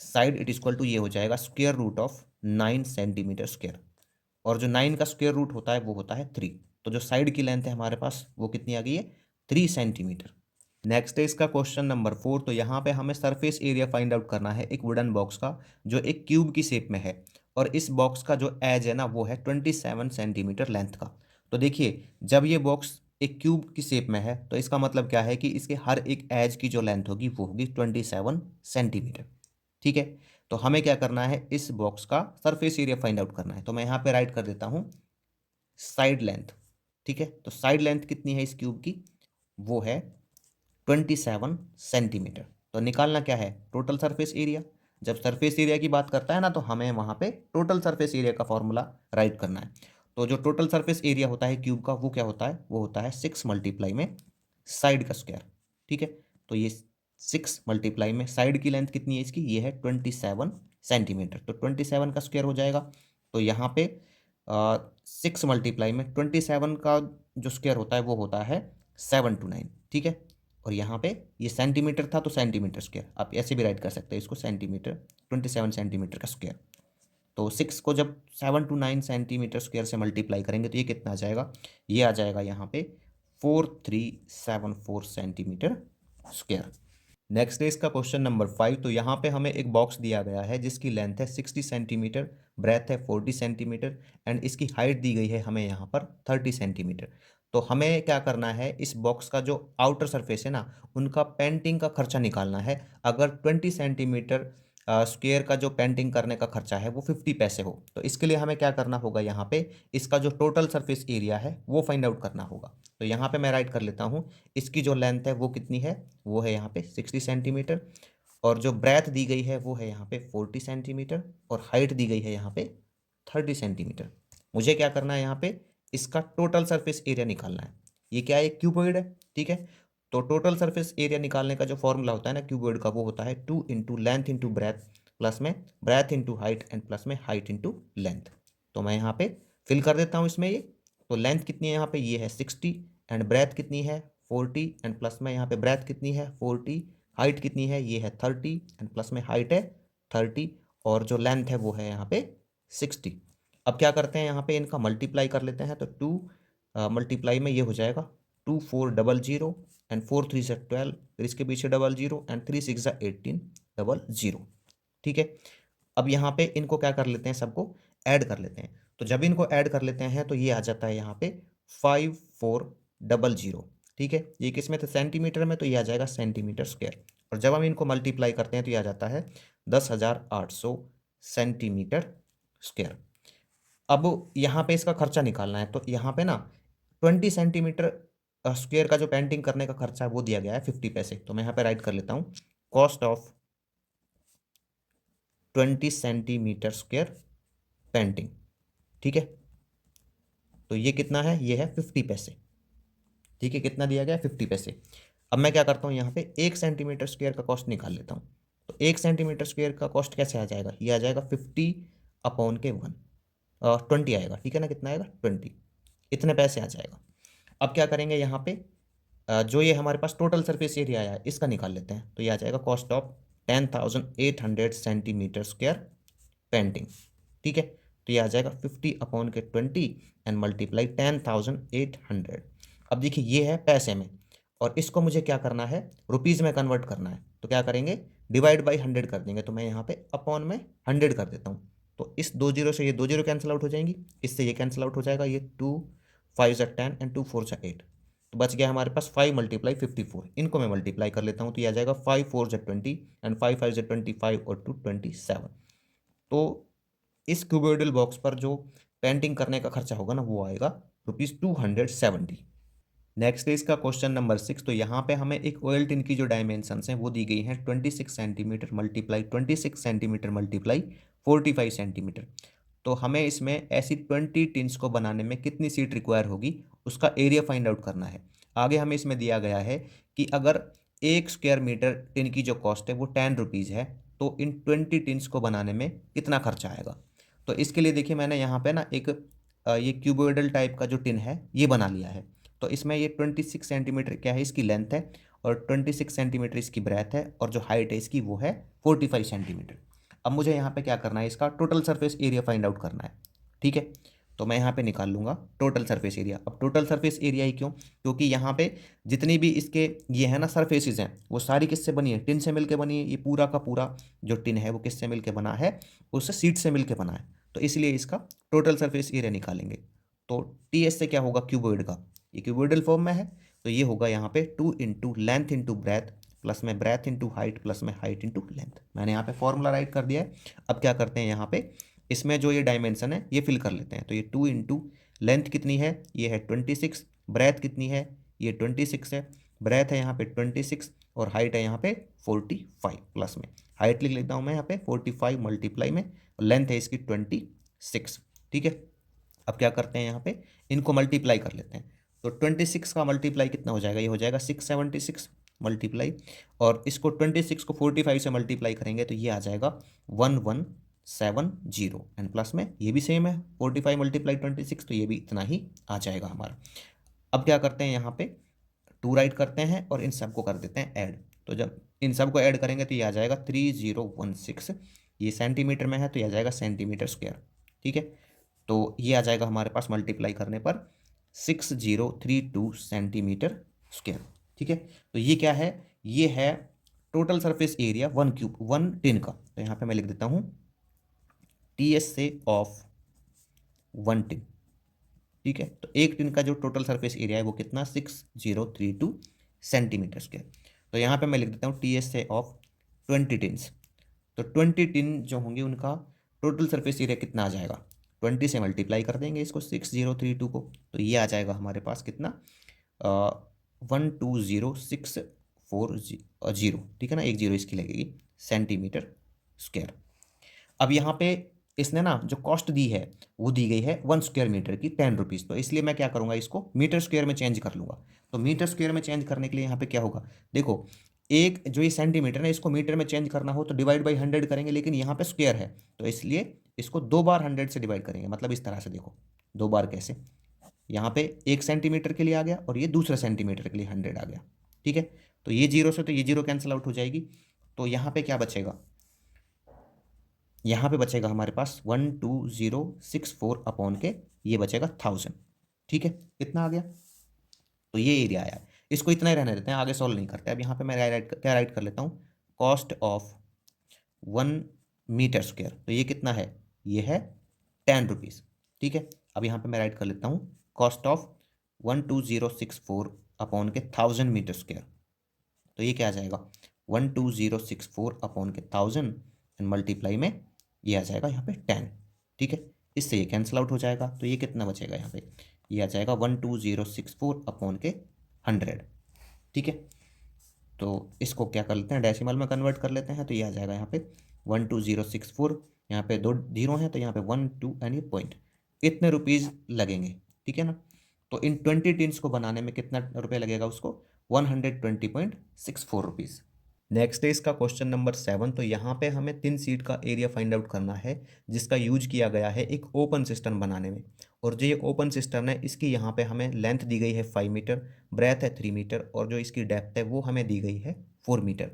साइड इट इक्वल टू ये हो जाएगा square root of 9 centimetre square, और जो 9 का स्क्वायर रूट होता है वो होता है 3। तो जो साइड की लेंथ है हमारे पास वो कितनी आ गई है, 3 सेंटीमीटर। नेक्स्ट है इसका क्वेश्चन नंबर 4। तो यहाँ पे हमें सरफेस एरिया फाइंड आउट करना है एक वुडन बॉक्स का जो एक क्यूब की शेप में है, और इस बॉक्स का जो एज है ना वो है 27 सेंटीमीटर लेंथ का। तो देखिए जब ये बॉक्स एक क्यूब की शेप में है तो इसका मतलब क्या है कि इसके हर एक एज की जो लेंथ होगी वो होगी 27 सेंटीमीटर। ठीक है, तो हमें क्या करना है, इस बॉक्स का सरफेस एरिया फाइंड आउट करना है। तो मैं यहाँ पे राइट कर देता हूँ साइड लेंथ। ठीक है, तो साइड लेंथ कितनी है इस क्यूब की, वो है 27 सेंटीमीटर। तो निकालना क्या है, टोटल सरफेस एरिया। जब सरफेस एरिया की बात करता है ना तो हमें वहाँ पे टोटल सरफेस एरिया का फॉर्मूला राइट करना है। तो जो टोटल सरफेस एरिया होता है क्यूब का वो क्या होता है, वो होता है 6 मल्टीप्लाई में साइड का स्क्वायर। ठीक है, तो ये 6 मल्टीप्लाई में साइड की लेंथ कितनी है इसकी, ये है 27 सेंटीमीटर, तो 27 का स्क्वायर हो जाएगा। तो यहाँ पे 6 मल्टीप्लाई में 27 का जो स्क्वायर होता है वो होता है 729। ठीक है, और यहाँ पे ये सेंटीमीटर था तो सेंटीमीटर स्क्वायर, आप ऐसे भी राइट कर सकते हैं इसको, सेंटीमीटर 27 सेंटीमीटर का स्क्वायर। तो 6 को जब 729 सेंटीमीटर स्क्वायर से मल्टीप्लाई करेंगे तो ये कितना आ जाएगा, ये आ जाएगा यहाँ पे 4374 सेंटीमीटर स्क्वायर। नेक्स्ट है इसका क्वेश्चन नंबर 5। तो यहाँ पे हमें एक बॉक्स दिया गया है जिसकी लेंथ है 60 सेंटीमीटर, ब्रेथ है 40 सेंटीमीटर एंड इसकी हाइट दी गई है हमें यहाँ पर 30 सेंटीमीटर। तो हमें क्या करना है, इस बॉक्स का जो आउटर सरफेस है ना, उनका पेंटिंग का खर्चा निकालना है। अगर 20 सेंटीमीटर स्क्वेयर का जो पेंटिंग करने का खर्चा है वो 50 पैसे हो, तो इसके लिए हमें क्या करना होगा, यहाँ पे इसका जो टोटल सरफेस एरिया है वो फाइंड आउट करना होगा। तो यहाँ पे मैं राइट कर लेता हूँ, इसकी जो लेंथ है वो कितनी है, वो है यहाँ पे 60 सेंटीमीटर, और जो ब्रेथ दी गई है वो है यहाँ पे 40 सेंटीमीटर, और हाइट दी गई है यहाँ पे 30 सेंटीमीटर। मुझे क्या करना है, यहाँ पे इसका टोटल सरफेस एरिया निकालना है। ये क्या है, क्यूबॉइड है, ठीक है। तो टोटल सरफेस एरिया निकालने का जो फॉर्मूला होता है ना क्यूबॉइड का, वो होता है 2 into length into breadth, plus में breadth into height and plus में हाइट इंटू लेंथ। तो मैं यहाँ पे फिल कर देता हूँ इसमें ये। तो लेंथ कितनी है यहाँ पे, ये है 60, एंड ब्रेथ कितनी है 40, एंड प्लस में यहाँ पे ब्रेथ कितनी है 40, हाइट कितनी है, ये है 30, एंड प्लस में हाइट है 30, और जो लेंथ है वो है यहाँ पे 60। अब क्या करते हैं, यहाँ पे इनका मल्टीप्लाई कर लेते हैं। तो 2 मल्टीप्लाई में ये हो जाएगा 2400 एंड 4 3 12, फिर इसके पीछे 00 एंड 3 6 18 ठीक है। अब यहाँ पे इनको क्या कर लेते हैं, सबको ऐड कर लेते हैं। तो जब इनको ऐड कर लेते हैं तो ये आ जाता है यहाँ पे 5400, ठीक है। ये किस में थे, सेंटीमीटर में, तो ये आ जाएगा सेंटीमीटर स्क्वायर। और जब हम इनको मल्टीप्लाई करते हैं तो ये आ जाता है 10,800 सेंटीमीटर स्क्वायर। अब यहाँ पे इसका खर्चा निकालना है। तो यहाँ पे ना 20 सेंटीमीटर स्क्वायर का जो पेंटिंग करने का खर्चा है वो दिया गया है 50 पैसे। तो मैं यहाँ पे राइट कर लेता हूँ, cost of 20 centimetre square painting, ठीक है। तो ये कितना है, ये है 50 पैसे, ठीक है। कितना दिया गया है, 50 पैसे। अब मैं क्या करता हूँ, यहाँ पे 1 सेंटीमीटर स्क्वायर का कॉस्ट निकाल लेता हूँ। तो 1 सेंटीमीटर स्क्वायर का कॉस्ट कैसे आ जाएगा, ये आ जाएगा 50/1, 20 आएगा, ठीक है ना। कितना आएगा, 20, इतने पैसे आ जाएगा। अब क्या करेंगे, यहाँ पे जो ये हमारे पास टोटल सरफेस एरिया आया है इसका निकाल लेते हैं। तो ये आ जाएगा cost of 10,800 centimetre square painting, ठीक है। तो ये आ जाएगा 50/20 एंड मल्टीप्लाई 10,800। अब देखिए ये है पैसे में, और इसको मुझे क्या करना है, रुपीज़ में कन्वर्ट करना है। तो क्या करेंगे, डिवाइड बाई 100 कर देंगे। तो मैं यहाँ पे अपॉन में 100 कर देता हूँ। तो इस 2 जीरो से ये 2 जीरो कैंसिल आउट हो जाएंगी, इससे ये कैंसिल आउट हो जाएगा। ये 2 5 ज़ा 10 एंड 2 4 ज़ा 8, तो बच गया हमारे पास 5 × 54। इनको मैं मल्टीप्लाई कर लेता हूँ, तो ये आ जाएगा 5 4 ज़ा 20 एंड 5 5 ज़ा 25 और 2 27। तो इस क्यूबोइडल बॉक्स पर जो पेंटिंग करने का खर्चा होगा ना, वो आएगा ₹270। नेक्स्ट है इसका क्वेश्चन नंबर 6। तो यहाँ पे हमें एक ऑयल टिन की जो डायमेंशंस हैं वो दी गई हैं 26 centimetre multiply 26 centimetre multiply 45 centimetre. तो हमें इसमें ऐसी 20 टिन्स को बनाने में कितनी सीट रिक्वायर होगी, उसका एरिया फाइंड आउट करना है। आगे हमें इसमें दिया गया है कि अगर 1 स्क्वायर मीटर टिन की जो कॉस्ट है वो 10 रुपीज़ है, तो इन 20 टिन्स को बनाने में कितना खर्चा आएगा। तो इसके लिए देखिए मैंने यहाँ पे ना एक ये क्यूबोइडल टाइप का जो टिन है ये बना लिया है। तो इसमें ये 26 सेंटीमीटर क्या है, इसकी लेंथ है, और 26 सेंटीमीटर इसकी ब्रेथ है, और जो हाइट है इसकी वो है 45 सेंटीमीटर। अब मुझे यहाँ पे क्या करना है, इसका total surface area find out करना है, ठीक है। तो मैं यहाँ पे निकाल लूँगा टोटल सरफेस एरिया। अब टोटल सरफेस एरिया ही क्यों, क्योंकि यहाँ पे जितनी भी इसके ये है ना सरफेसेस हैं वो सारी किससे बनी है, टिन से मिलके बनी है। ये पूरा का पूरा जो टिन है वो किससे मिलके बना है, उससे सीट से मिलके बना है। तो इसलिए इसका टोटल सरफेस एरिया निकालेंगे। तो टी एस से क्या होगा, क्यूबॉइड का, ये क्यूबॉइडल फॉर्म में है, तो ये होगा यहाँ पे 2 into length into breadth, plus में ब्रेथ इंटू हाइट, प्लस में हाइट इंटू लेंथ। मैंने यहाँ पे फॉर्मूला राइट कर दिया है। अब क्या करते हैं, यहाँ पे इसमें जो ये डायमेंशन है ये फिल कर लेते हैं। तो ये 2 इंटू लेंथ कितनी है, ये है 26, ब्रेथ कितनी है, ये 26 है, ब्रेथ है यहाँ पे 26, और हाइट है यहाँ पे 45, प्लस में हाइट लिख लेता हूँ मैं यहाँ पे 45 मल्टीप्लाई में, और लेंथ है इसकी 26, ठीक है। अब क्या करते हैं, यहाँ पे इनको मल्टीप्लाई कर लेते हैं। तो 26 का मल्टीप्लाई कितना हो जाएगा, ये हो जाएगा 676 मल्टीप्लाई, और इसको 26 को 45 से मल्टीप्लाई करेंगे तो ये आ जाएगा 1170, एंड प्लस में ये भी सेम है 45 मल्टीप्लाई 26, तो ये भी इतना ही आ जाएगा हमारा। अब क्या करते हैं, यहाँ पे 2 राइट करते हैं और इन सबको कर देते हैं ऐड। तो जब इन सबको ऐड करेंगे तो ये आ जाएगा 3016, ये सेंटीमीटर में है तो ये आ जाएगा सेंटीमीटर स्क्वायर, ठीक है। तो ये आ जाएगा हमारे पास मल्टीप्लाई करने पर 6032 सेंटीमीटर स्क्वायर, ठीक है। तो ये क्या है, ये है total surface area 1 cube 1 tin का, तो यहाँ पे मैं लिख देता हूँ TS से ऑफ 1 टिन। ठीक है, तो 1 टिन का जो टोटल सरफेस एरिया है वो कितना 6032 सेंटीमीटर स्क्वायर। तो यहाँ पे मैं लिख देता हूँ TS से ऑफ 20 टिन्स। तो 20 टिन जो होंगे उनका टोटल सरफेस एरिया कितना आ जाएगा, 20 से मल्टीप्लाई कर देंगे इसको 6032 को, तो ये आ जाएगा हमारे पास कितना 120640। ठीक है ना, एक जीरो इसकी लगेगी सेंटीमीटर स्क्वायर। अब यहाँ पे इसने ना जो कॉस्ट दी है वो दी गई है 1 स्क्वायर मीटर की 10 रुपीज़, तो इसलिए मैं क्या करूँगा इसको मीटर स्क्वायर में चेंज कर लूँगा। तो मीटर स्क्वायर में चेंज करने के लिए यहाँ पे क्या होगा, देखो एक जो ये सेंटीमीटर है इसको मीटर में चेंज करना हो तो डिवाइड बाई 100 करेंगे, लेकिन यहाँ पे स्क्वायर है तो इसलिए इसको 2 बार 100 से डिवाइड करेंगे। मतलब इस तरह से देखो 2 बार कैसे, यहाँ पे 1 सेंटीमीटर के लिए आ गया और ये दूसरा सेंटीमीटर के लिए 100 आ गया। ठीक है, तो ये जीरो से तो ये जीरो कैंसिल आउट हो जाएगी, तो यहाँ पे क्या बचेगा, यहाँ पे बचेगा हमारे पास 12064 अपॉन के ये बचेगा 1000। ठीक है, कितना आ गया, तो ये एरिया आया। इसको इतना ही रहने देते हैं, आगे सॉल्व नहीं करते। अब यहाँ पे मैं क्या राइट कर लेता हूँ, कॉस्ट ऑफ 1 मीटर स्क्वायर, तो ये कितना है, ये है 10 रुपीज़। ठीक है, अब यहाँ पे मैं राइट कर लेता हूँ कॉस्ट ऑफ 12064 अपॉन के 1000 मीटर स्क्वायर, तो ये क्या आ जाएगा 12064 अपॉन के 1000 एंड मल्टीप्लाई में ये आ जाएगा यहाँ पे 10। ठीक है, इससे ये कैंसिल आउट हो जाएगा, तो ये कितना बचेगा यहाँ पे, ये आ जाएगा 12064 अपॉन के 100। ठीक है, तो इसको क्या कर लेते हैं डेसिमल में कन्वर्ट कर लेते हैं, तो ये आ जाएगा यहाँ पे 12064, यहाँ पे 2 जीरो हैं तो यहाँ पे 1 2 एंड ये पॉइंट, इतने रुपीज़ लगेंगे। ठीक है ना, तो इन 20 टिन्स को बनाने में कितना रुपये लगेगा उसको 120.64 रुपीज़। नेक्स्ट है इसका क्वेश्चन नंबर 7। तो यहाँ पे हमें 3 सीट का एरिया फाइंड आउट करना है जिसका यूज किया गया है एक ओपन सिस्टम बनाने में। और जो ये ओपन सिस्टम है इसकी यहाँ पे हमें लेंथ दी गई है 5 मीटर, ब्रेथ है 3 मीटर और जो इसकी डेप्थ है वो हमें दी गई है 4 मीटर।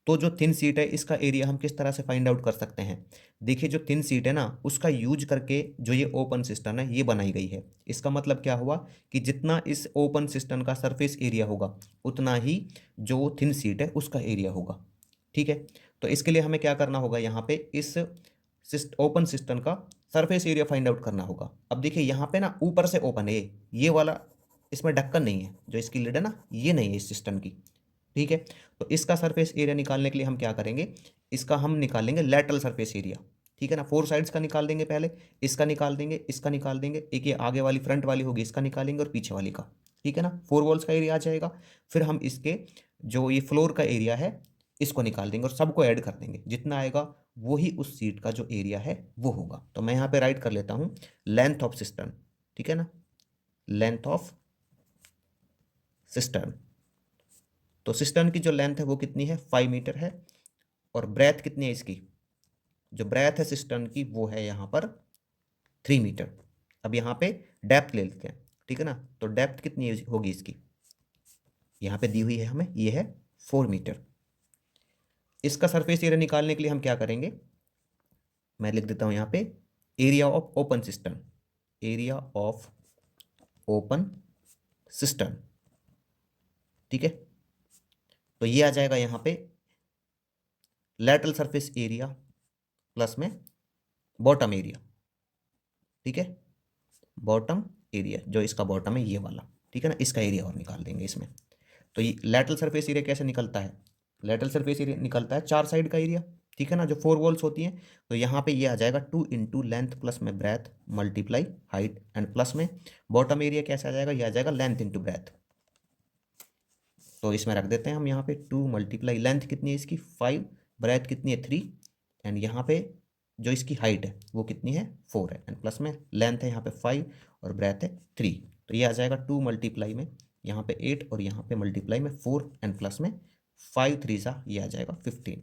तो जो थिन सीट है इसका एरिया हम किस तरह से फाइंड आउट कर सकते हैं, देखिए जो थिन सीट है ना उसका यूज करके जो ये ओपन सिस्टम है ये बनाई गई है। इसका मतलब क्या हुआ कि जितना इस ओपन सिस्टम का सरफेस एरिया होगा उतना ही जो थिन सीट है उसका एरिया होगा। ठीक है, तो इसके लिए हमें क्या करना होगा, यहाँ पे इस ओपन सिस्टम का सरफेस एरिया फाइंड आउट करना होगा। अब देखिए यहाँ पे ना ऊपर से ओपन है ये वाला, इसमें ढक्कन नहीं है, जो इसकी लिड है ना ये नहीं है इस सिस्टम की। ठीक है, तो इसका सरफेस एरिया निकालने के लिए हम क्या करेंगे, इसका हम निकालेंगे लेटरल सरफेस एरिया। ठीक है ना, 4 साइड्स का निकाल देंगे, पहले इसका निकाल देंगे, इसका निकाल देंगे, एक ये आगे वाली फ्रंट वाली होगी इसका निकालेंगे और पीछे वाली का। ठीक है ना, 4 वॉल्स का एरिया आ जाएगा। फिर हम इसके जो ये फ्लोर का एरिया है इसको निकाल देंगे और सबको ऐड कर देंगे, जितना आएगा वही उस सीट का जो एरिया है वो होगा। तो मैं यहाँ पे राइट कर लेता हूँ लेंथ ऑफ सिस्टम। ठीक है ना, लेंथ ऑफ सिस्टम, तो सिस्टम की जो लेंथ है वो कितनी है 5 मीटर है और ब्रेथ कितनी है इसकी, जो ब्रेथ है सिस्टम की वो है यहाँ पर 3 मीटर। अब यहाँ पे डेप्थ ले लेते हैं। ठीक है ना, तो डेप्थ कितनी होगी इसकी, यहाँ पे दी हुई है हमें, ये है 4 मीटर। इसका सरफेस एरिया निकालने के लिए हम क्या करेंगे, मैं लिख देता हूँ यहाँ पे area of open system, area of open system. ठीक है, तो ये आ जाएगा यहाँ पे लेटरल सरफेस एरिया प्लस में बॉटम एरिया। ठीक है, बॉटम एरिया जो इसका बॉटम है ये वाला। ठीक है ना, इसका एरिया और निकाल देंगे इसमें। तो ये लेटरल सरफेस एरिया कैसे निकलता है, लेटरल सरफेस एरिया निकलता है 4 साइड का एरिया। ठीक है ना, जो 4 वॉल्स होती हैं, तो यहाँ पे ये आ जाएगा 2 इंटू लेंथ प्लस में breath multiply height and plus में बॉटम एरिया कैसे आ जाएगा, ये आ जाएगा लेंथ इंटू ब्रेथ। तो इसमें रख देते हैं हम यहाँ पे 2 मल्टीप्लाई लेंथ कितनी है इसकी 5, ब्रेथ कितनी है 3 एंड यहाँ पे जो इसकी हाइट है वो कितनी है 4 है एंड प्लस में लेंथ है यहाँ पे 5 और ब्रेथ है 3। तो ये आ जाएगा 2 मल्टीप्लाई में यहाँ पे 8 और यहाँ पे मल्टीप्लाई में 4 एंड प्लस में 5 3 सा ये आ जाएगा 15।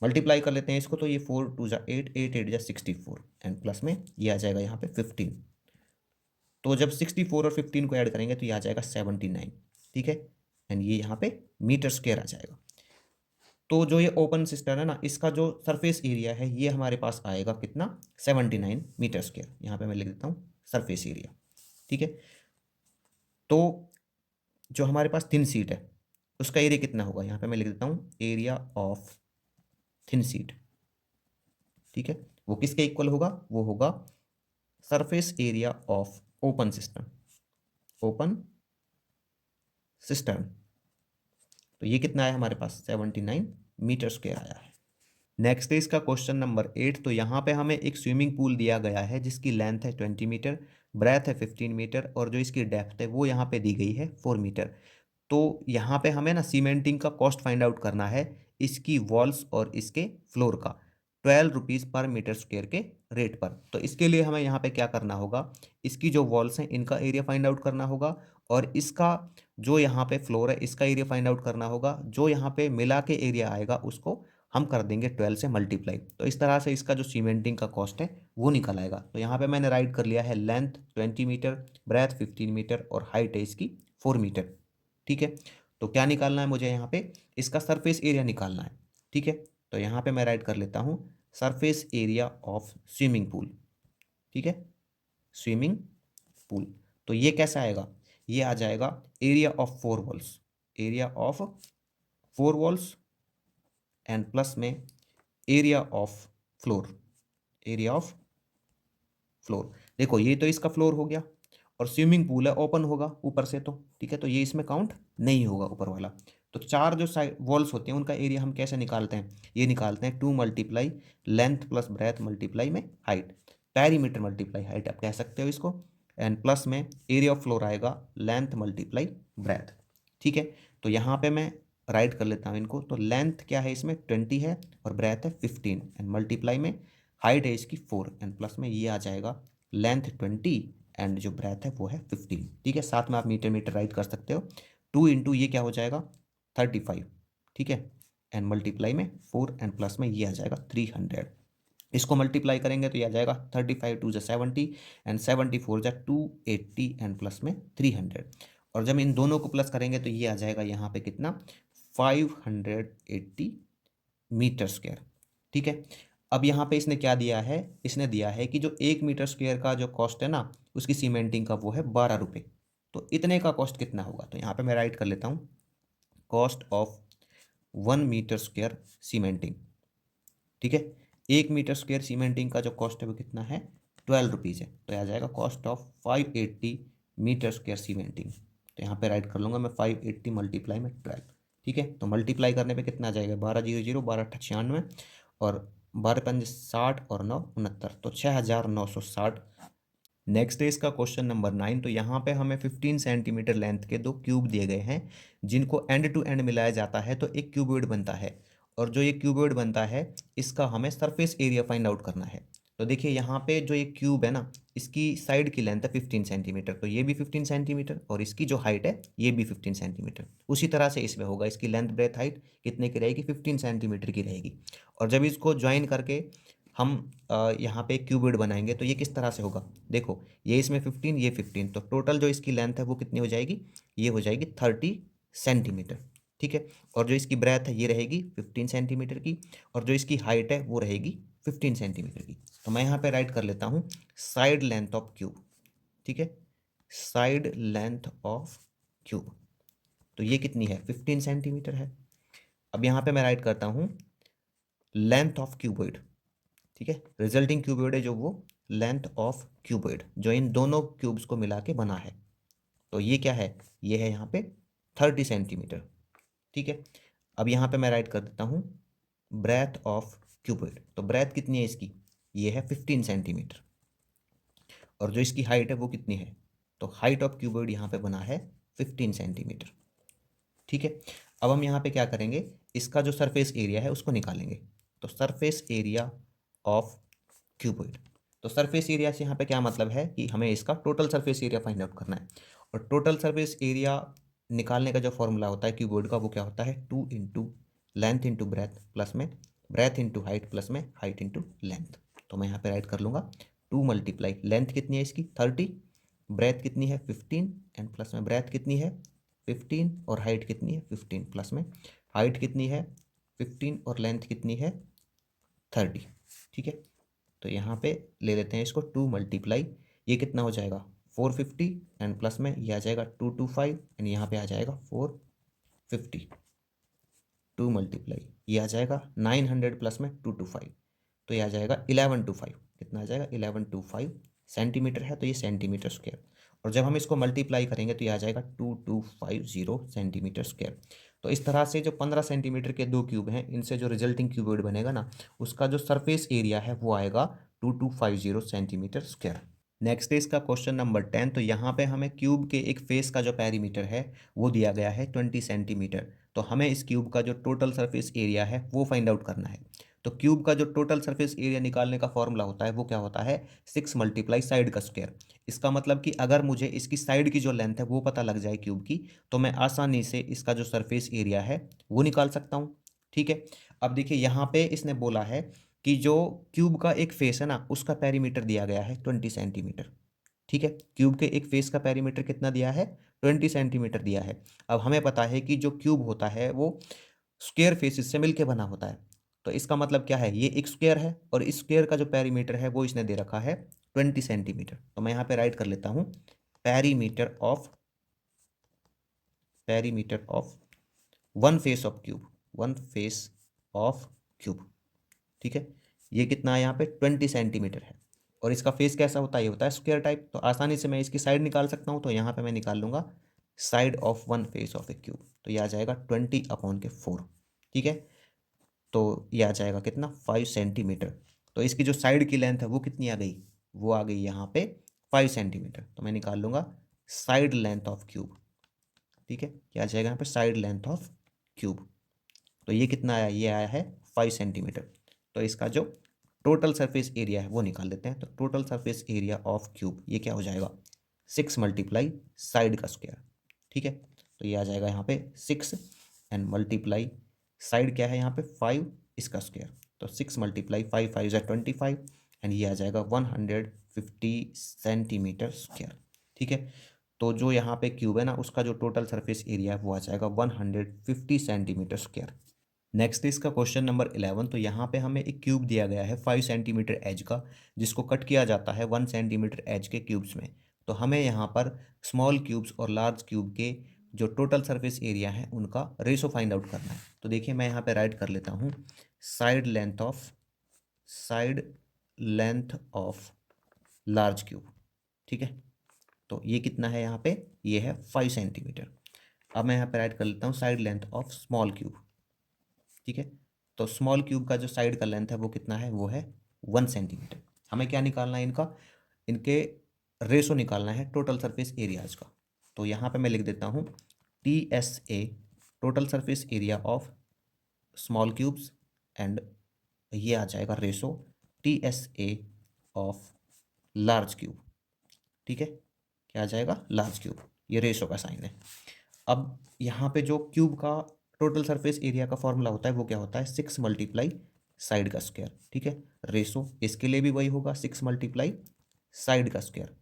मल्टीप्लाई कर लेते हैं इसको, तो ये 4 2 जा 8 8 8 जा 64 एंड प्लस में ये आ जाएगा यहाँ पे 15। तो जब 64 और 15 को ऐड करेंगे तो ये आ जाएगा 79। ठीक है, एंड ये यहाँ पे मीटर स्क्वायर आ जाएगा। तो जो ये ओपन सिस्टम है ना इसका जो सरफेस एरिया है ये हमारे पास आएगा कितना 79 मीटर स्क्वायर। यहाँ पे मैं लिख देता हूँ सरफेस एरिया। ठीक है, तो जो हमारे पास 3 सीट है उसका एरिया कितना होगा, यहाँ पे मैं लिख देता हूँ एरिया ऑफ थिन शीट। ठीक है, वो किसके इक्वल होगा, वो होगा surface area of open system, open system. तो ये कितना आया हमारे पास, 79 मीटर स्क्वायर आया है। नेक्स्ट है इसका क्वेश्चन नंबर 8। तो यहाँ पे हमें एक स्विमिंग पूल दिया गया है जिसकी लेंथ है 20 मीटर, ब्रेथ है 15 मीटर, और जो इसकी डेप्थ है वो यहाँ पे दी गई है 4 मीटर। तो यहाँ पे हमें ना सीमेंटिंग का कॉस्ट फाइंड आउट करना है, इसकी वॉल्स और इसके फ्लोर का, 12 रुपीज़ पर मीटर स्क्वायर के रेट पर। तो इसके लिए हमें यहाँ पे क्या करना होगा, इसकी जो वॉल्स हैं इनका एरिया फाइंड आउट करना होगा, और इसका जो यहाँ पे फ्लोर है इसका एरिया फाइंड आउट करना होगा। जो यहाँ पे मिला के एरिया आएगा उसको हम कर देंगे 12 से मल्टीप्लाई। तो इस तरह से इसका जो सीमेंटिंग का कॉस्ट है वो निकल आएगा। तो यहाँ पे मैंने राइट कर लिया है, लेंथ 20 मीटर, ब्रेथ 15 मीटर, और हाइट है इसकी 4 मीटर। ठीक है, तो क्या निकालना है मुझे, यहाँ पे इसका सरफेस एरिया निकालना है। ठीक है, तो यहाँ पे मैं राइट कर लेता हूँ surface area of swimming pool. ठीक है, स्विमिंग पूल। तो ये कैसा आएगा, ये आ जाएगा area of 4 walls, area of 4 walls, and plus में area of floor, area of floor. देखो ये तो इसका फ्लोर हो गया, और स्विमिंग पूल है ओपन होगा ऊपर से, तो ठीक है, तो ये इसमें काउंट नहीं होगा ऊपर वाला। तो चार जो साइड वॉल्स होते हैं उनका एरिया हम कैसे निकालते हैं, ये निकालते हैं 2 multiply length plus breadth multiply में हाइट, पेरीमीटर मल्टीप्लाई हाइट आप कह सकते हो इसको, एंड प्लस में एरिया ऑफ फ्लोर आएगा लेंथ मल्टीप्लाई ब्रेथ। ठीक है, तो यहाँ पे मैं राइट कर लेता हूँ इनको। तो लेंथ क्या है इसमें 20 है, और ब्रेथ है 15, एंड मल्टीप्लाई में हाइट है इसकी 4, एंड प्लस में ये आ जाएगा लेंथ 20 एंड जो ब्रेथ है वो है 15। ठीक है, साथ में आप मीटर मीटर राइट कर सकते हो। 2 इंटू ये क्या हो जाएगा 35। ठीक है, एंड मल्टीप्लाई में 4, एंड प्लस में ये आ जाएगा 300। इसको मल्टीप्लाई करेंगे तो ये आ जाएगा 35 टू ज़ा 70, एंड 74 ज़ा 280, एंड प्लस में 300। और जब इन दोनों को प्लस करेंगे तो ये आ जाएगा यहाँ पे कितना, 580 मीटर स्क्वायर। ठीक है, अब यहाँ पे इसने क्या दिया है, इसने दिया है कि जो 1 मीटर स्क्वायर का जो कॉस्ट है ना उसकी सीमेंटिंग का वो है 12 रुपये। तो इतने का कॉस्ट कितना होगा, तो यहाँ पे मैं राइट कर लेता हूँ cost of 1 metre square cementing. ठीक है, 1 मीटर स्क्वायर सीमेंटिंग का जो कॉस्ट है वो कितना है, 12 रुपीज़ है। तो आ जाएगा cost of 580 metre square cementing. तो यहाँ पे राइट कर लूँगा मैं 580 मल्टीप्लाई में 12। ठीक है, तो मल्टीप्लाई करने पे कितना आ जाएगा, 12 0 0 12 96, और 12 5 60, और 9 69, तो 6960। नेक्स्ट है इसका क्वेश्चन नंबर 9। तो यहाँ पे हमें 15 सेंटीमीटर लेंथ के दो क्यूब दिए गए हैं जिनको एंड टू एंड मिलाया जाता है तो एक क्यूबॉइड बनता है, और जो ये क्यूबॉइड बनता है इसका हमें सरफेस एरिया फाइंड आउट करना है। तो देखिए यहाँ पे जो ये क्यूब है ना इसकी साइड की लेंथ है 15 सेंटीमीटर, तो ये भी 15 सेंटीमीटर, और इसकी जो हाइट है ये भी 15 सेंटीमीटर। उसी तरह से इसमें होगा, इसकी लेंथ ब्रेथ हाइट कितने की रहेगी, 15 सेंटीमीटर की रहेगी। और जब इसको ज्वाइन करके हम यहाँ पे क्यूबिड बनाएंगे तो ये किस तरह से होगा, देखो ये इसमें 15 ये 15, तो टोटल जो इसकी लेंथ है वो कितनी हो जाएगी, ये हो जाएगी 30 सेंटीमीटर। ठीक है, और जो इसकी ब्रेथ है ये रहेगी 15 सेंटीमीटर की, और जो इसकी हाइट है वो रहेगी 15 सेंटीमीटर की। तो मैं यहाँ पे राइट कर लेता हूँ साइड लेंथ ऑफ क्यूब। ठीक है, साइड लेंथ ऑफ क्यूब, तो ये कितनी है 15 सेंटीमीटर है। अब यहाँ पे मैं राइट करता हूँ लेंथ ऑफ क्यूबॉइड। ठीक है, रिजल्टिंग क्यूबॉइड है जो वो लेंथ ऑफ क्यूबॉइड जो इन दोनों क्यूब्स को मिला के बना है, तो ये क्या है, ये है यहाँ पे 30 सेंटीमीटर। ठीक है, अब यहाँ पे मैं राइट कर देता हूँ ब्रेथ ऑफ क्यूबॉइड। तो ब्रेथ कितनी है इसकी, ये है 15 सेंटीमीटर, और जो इसकी हाइट है वो कितनी है, तो हाइट ऑफ क्यूबॉइड यहाँ पे बना है 15 सेंटीमीटर। ठीक है, अब हम यहाँ पे क्या करेंगे, इसका जो सरफेस एरिया है उसको निकालेंगे। तो सरफेस एरिया ऑफ क्यूबॉइड, तो सरफेस एरिया से यहाँ पे क्या मतलब है कि हमें इसका total surface area find out करना है। और टोटल सरफेस एरिया निकालने का जो फॉर्मूला होता है क्यूबॉइड का वो क्या होता है, 2 into length into breadth plus में ब्रेथ इंटू हाइट प्लस में हाइट इंटू लेंथ। तो मैं यहाँ पे राइट कर लूँगा 2 मल्टीप्लाई लेंथ कितनी है इसकी 30, ब्रेथ कितनी है 15, एंड प्लस में ब्रेथ कितनी है 15, और हाइट कितनी है 15, प्लस में हाइट कितनी है 15, और लेंथ कितनी है 30। ठीक है, तो यहाँ पे ले लेते हैं इसको 2 मल्टीप्लाई, ये कितना हो जाएगा 450, एंड प्लस में ये आ जाएगा 225, एंड यहाँ पे आ जाएगा 4 50, 2 मल्टीप्लाई ये आ जाएगा 900 प्लस में 225, तो ये आ जाएगा 1125। कितना आ जाएगा 1125 सेंटीमीटर है, तो ये सेंटीमीटर स्क्वायर। और जब हम इसको मल्टीप्लाई करेंगे तो ये आ जाएगा 2250 सेंटीमीटर स्क्वायर। तो इस तरह से जो 15 सेंटीमीटर के दो क्यूब हैं, इनसे जो रिजल्टिंग क्यूबॉइड बनेगा ना, उसका जो सरफेस एरिया है वो आएगा 2250 सेंटीमीटर स्क्वायर। नेक्स्ट है इसका क्वेश्चन नंबर 10। तो यहाँ पे हमें क्यूब के एक फेस का जो पेरीमीटर है वो दिया गया है 20 सेंटीमीटर। तो हमें इस क्यूब का जो टोटल सरफेस एरिया है वो फाइंड आउट करना है। तो क्यूब का जो टोटल सरफेस एरिया निकालने का फॉर्मूला होता है वो क्या होता है, 6 मल्टीप्लाई साइड का स्क्वायर। इसका मतलब कि अगर मुझे इसकी साइड की जो लेंथ है वो पता लग जाए क्यूब की, तो मैं आसानी से इसका जो सरफेस एरिया है वो निकाल सकता हूँ। ठीक है, अब देखिए यहाँ पे इसने बोला है कि जो क्यूब का एक फेस है ना, उसका पेरीमीटर दिया गया है 20 सेंटीमीटर। ठीक है, क्यूब के एक फेस का पेरीमीटर कितना दिया है, 20 सेंटीमीटर दिया है। अब हमें पता है कि जो क्यूब होता है वो स्क्वायर फेसिस से मिलके बना होता है। तो इसका मतलब क्या है, ये एक स्क्वायर है और इस स्क्वायर का जो पेरीमीटर है वो इसने दे रखा है 20 सेंटीमीटर। तो मैं यहाँ पे राइट कर लेता हूँ perimeter of one face of cube, one face of cube. ठीक है, ये कितना है यहाँ पे 20 सेंटीमीटर है। और इसका फेस कैसा होता है, ये होता है स्क्वायर टाइप। तो आसानी से मैं इसकी साइड निकाल सकता हूँ। तो यहाँ पे मैं निकाल लूंगा side of one face of A cube, तो ये आ जाएगा 20/4। ठीक है, तो ये आ जाएगा कितना 5 सेंटीमीटर। तो इसकी जो साइड की लेंथ है वो कितनी आ गई, वो आ गई यहाँ पे 5 सेंटीमीटर। तो मैं निकाल लूंगा साइड लेंथ ऑफ क्यूब। ठीक है, क्या आ जाएगा यहाँ पे साइड लेंथ ऑफ क्यूब। तो ये कितना आया, ये आया है 5 सेंटीमीटर। तो इसका जो टोटल सरफेस एरिया है वो निकाल लेते हैं। तो total surface area of cube ये क्या हो जाएगा, 6 मल्टीप्लाई साइड का स्क्वायर। ठीक है, तो ये आ जाएगा यहाँ पे 6 एंड मल्टीप्लाई साइड क्या है यहाँ पे 5, इसका स्क्वायर। तो 6 मल्टीप्लाई 5, 5 ज़ा 25 एंड ये आ जाएगा 150 सेंटीमीटर स्क्वायर। ठीक है, तो जो यहाँ पे क्यूब है ना, उसका जो टोटल सरफेस एरिया है वो आ जाएगा 150 सेंटीमीटर स्क्वायर। नेक्स्ट इसका क्वेश्चन नंबर 11। तो यहाँ पे हमें एक क्यूब दिया गया है 5 सेंटीमीटर एज का, जिसको कट किया जाता है 1 सेंटीमीटर एज के क्यूब्स में। तो हमें यहाँ पर स्मॉल क्यूब्स और लार्ज क्यूब के जो टोटल सरफेस एरिया है उनका रेशो फाइंड आउट करना है। तो देखिए मैं यहाँ पे राइट कर लेता हूँ side length of large cube. ठीक है, तो ये कितना है यहाँ पे, ये है 5 सेंटीमीटर। अब मैं यहाँ पे राइट कर लेता हूँ side length of small cube. ठीक है, तो स्मॉल क्यूब का जो साइड का लेंथ है वो कितना है, वो है 1 सेंटीमीटर। हमें क्या निकालना है, इनके रेशो निकालना है टोटल सरफेस एरियाज का। तो यहाँ पे मैं लिख देता हूँ TSA, total surface area of small cubes, and ये आ जाएगा ratio TSA of large cube. ठीक है, क्या आ जाएगा, लार्ज क्यूब। ये रेशो का साइन है। अब यहाँ पे जो क्यूब का टोटल सरफेस एरिया का फॉर्मूला होता है वो क्या होता है, 6 मल्टीप्लाई साइड का स्क्वायर। ठीक है, रेशो इसके लिए भी वही होगा 6 मल्टीप्लाई साइड का स्क्वायर।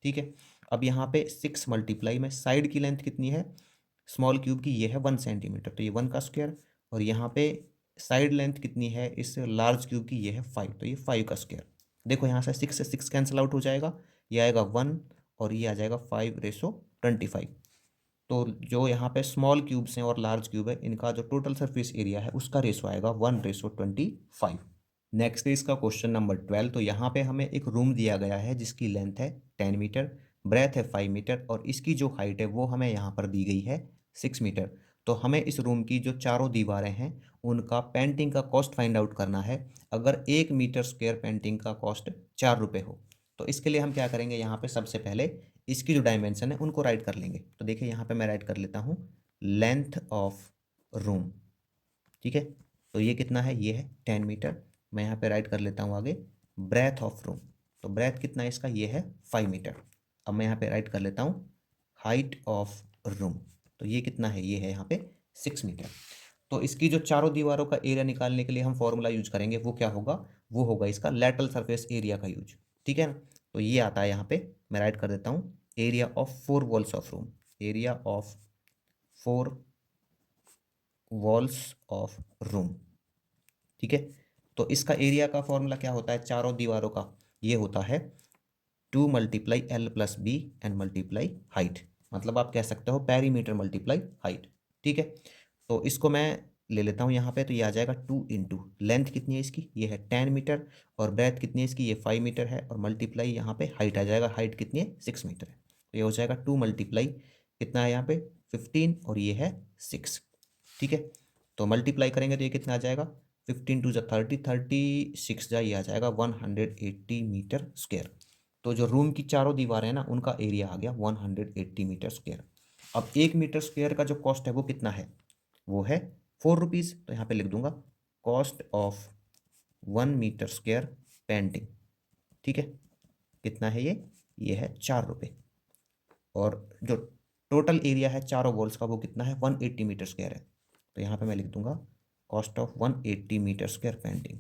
ठीक है, अब यहाँ पे 6 मल्टीप्लाई में साइड की लेंथ कितनी है स्मॉल क्यूब की, ये है 1 सेंटीमीटर, तो ये 1 का स्क्वायर। और यहाँ पे साइड लेंथ कितनी है इस लार्ज क्यूब की, ये है 5, तो ये 5 का स्क्वायर। देखो यहाँ से 6 से 6 कैंसिल आउट हो जाएगा, ये आएगा 1 और ये आ जाएगा 5/25। तो जो यहाँ पे स्मॉल क्यूब्स हैं और लार्ज क्यूब है, इनका जो टोटल सरफेस एरिया है उसका रेशो आएगा 1/25। नेक्स्ट है इसका क्वेश्चन नंबर 12। तो यहाँ पे हमें एक रूम दिया गया है जिसकी लेंथ है 10 मीटर, ब्रेथ है 5 मीटर और इसकी जो हाइट है वो हमें यहाँ पर दी गई है 6 मीटर। तो हमें इस रूम की जो चारों दीवारें हैं उनका पेंटिंग का कॉस्ट फाइंड आउट करना है। अगर 1 मीटर स्क्वायर पेंटिंग का कॉस्ट 4 रुपये हो, तो इसके लिए हम क्या करेंगे, यहाँ पे सबसे पहले इसकी जो डायमेंशन है उनको राइट कर लेंगे। तो देखिए यहाँ पे मैं राइट कर लेता हूँ लेंथ ऑफ रूम। ठीक है, तो ये कितना है, ये है 10 मीटर। मैं यहाँ पे राइट कर लेता हूँ आगे ब्रेथ ऑफ रूम। तो ब्रेथ कितना है इसका, ये है 5 मीटर। अब मैं यहाँ पे राइट कर लेता हूँ हाइट ऑफ रूम। तो ये कितना है, ये है यहाँ पे 6 मीटर। तो इसकी जो चारों दीवारों का एरिया निकालने के लिए हम फॉर्मूला यूज करेंगे वो क्या होगा, वो होगा इसका लेटरल सरफेस एरिया का यूज। ठीक है ना, तो ये आता है यहाँ पे, मैं राइट कर देता हूँ area of 4 walls of room, area of 4 walls of room. ठीक है, तो इसका एरिया का फॉर्मूला क्या होता है चारों दीवारों का, ये होता है 2 multiply L plus B and multiply height. मतलब आप कह सकते हो पेरीमीटर मल्टीप्लाई हाइट। ठीक है। तो इसको मैं ले लेता हूँ यहाँ पे, तो ये आ जाएगा 2 इंटू लेंथ कितनी है इसकी, ये है 10 मीटर, और ब्रेथ कितनी है इसकी, ये 5 मीटर है, और मल्टीप्लाई यहाँ पे हाइट आ जाएगा, हाइट कितनी है 6 मीटर है। तो ये हो जाएगा 2 मल्टीप्लाई कितना है यहाँ पे 15, और ये है 6। ठीक है। तो मल्टीप्लाई करेंगे तो ये कितना आ जाएगा 15 टू जा 30, 36 जा ये आ जाएगा 180 मीटर स्क्वायर। तो जो रूम की चारों दीवारें हैं ना उनका एरिया आ गया 180 मीटर स्क्वायर। अब 1 मीटर स्क्वायर का जो कॉस्ट है वो कितना है, वो है 4 रुपीज़। तो यहाँ पे लिख दूंगा cost of 1 metre square painting. ठीक है, कितना है ये है 4 रुपये। और जो टोटल एरिया है चारों वॉल्स का वो कितना है 180 मीटर स्क्वायर है। तो यहाँ पे मैं लिख दूंगा cost of 180 metre square painting.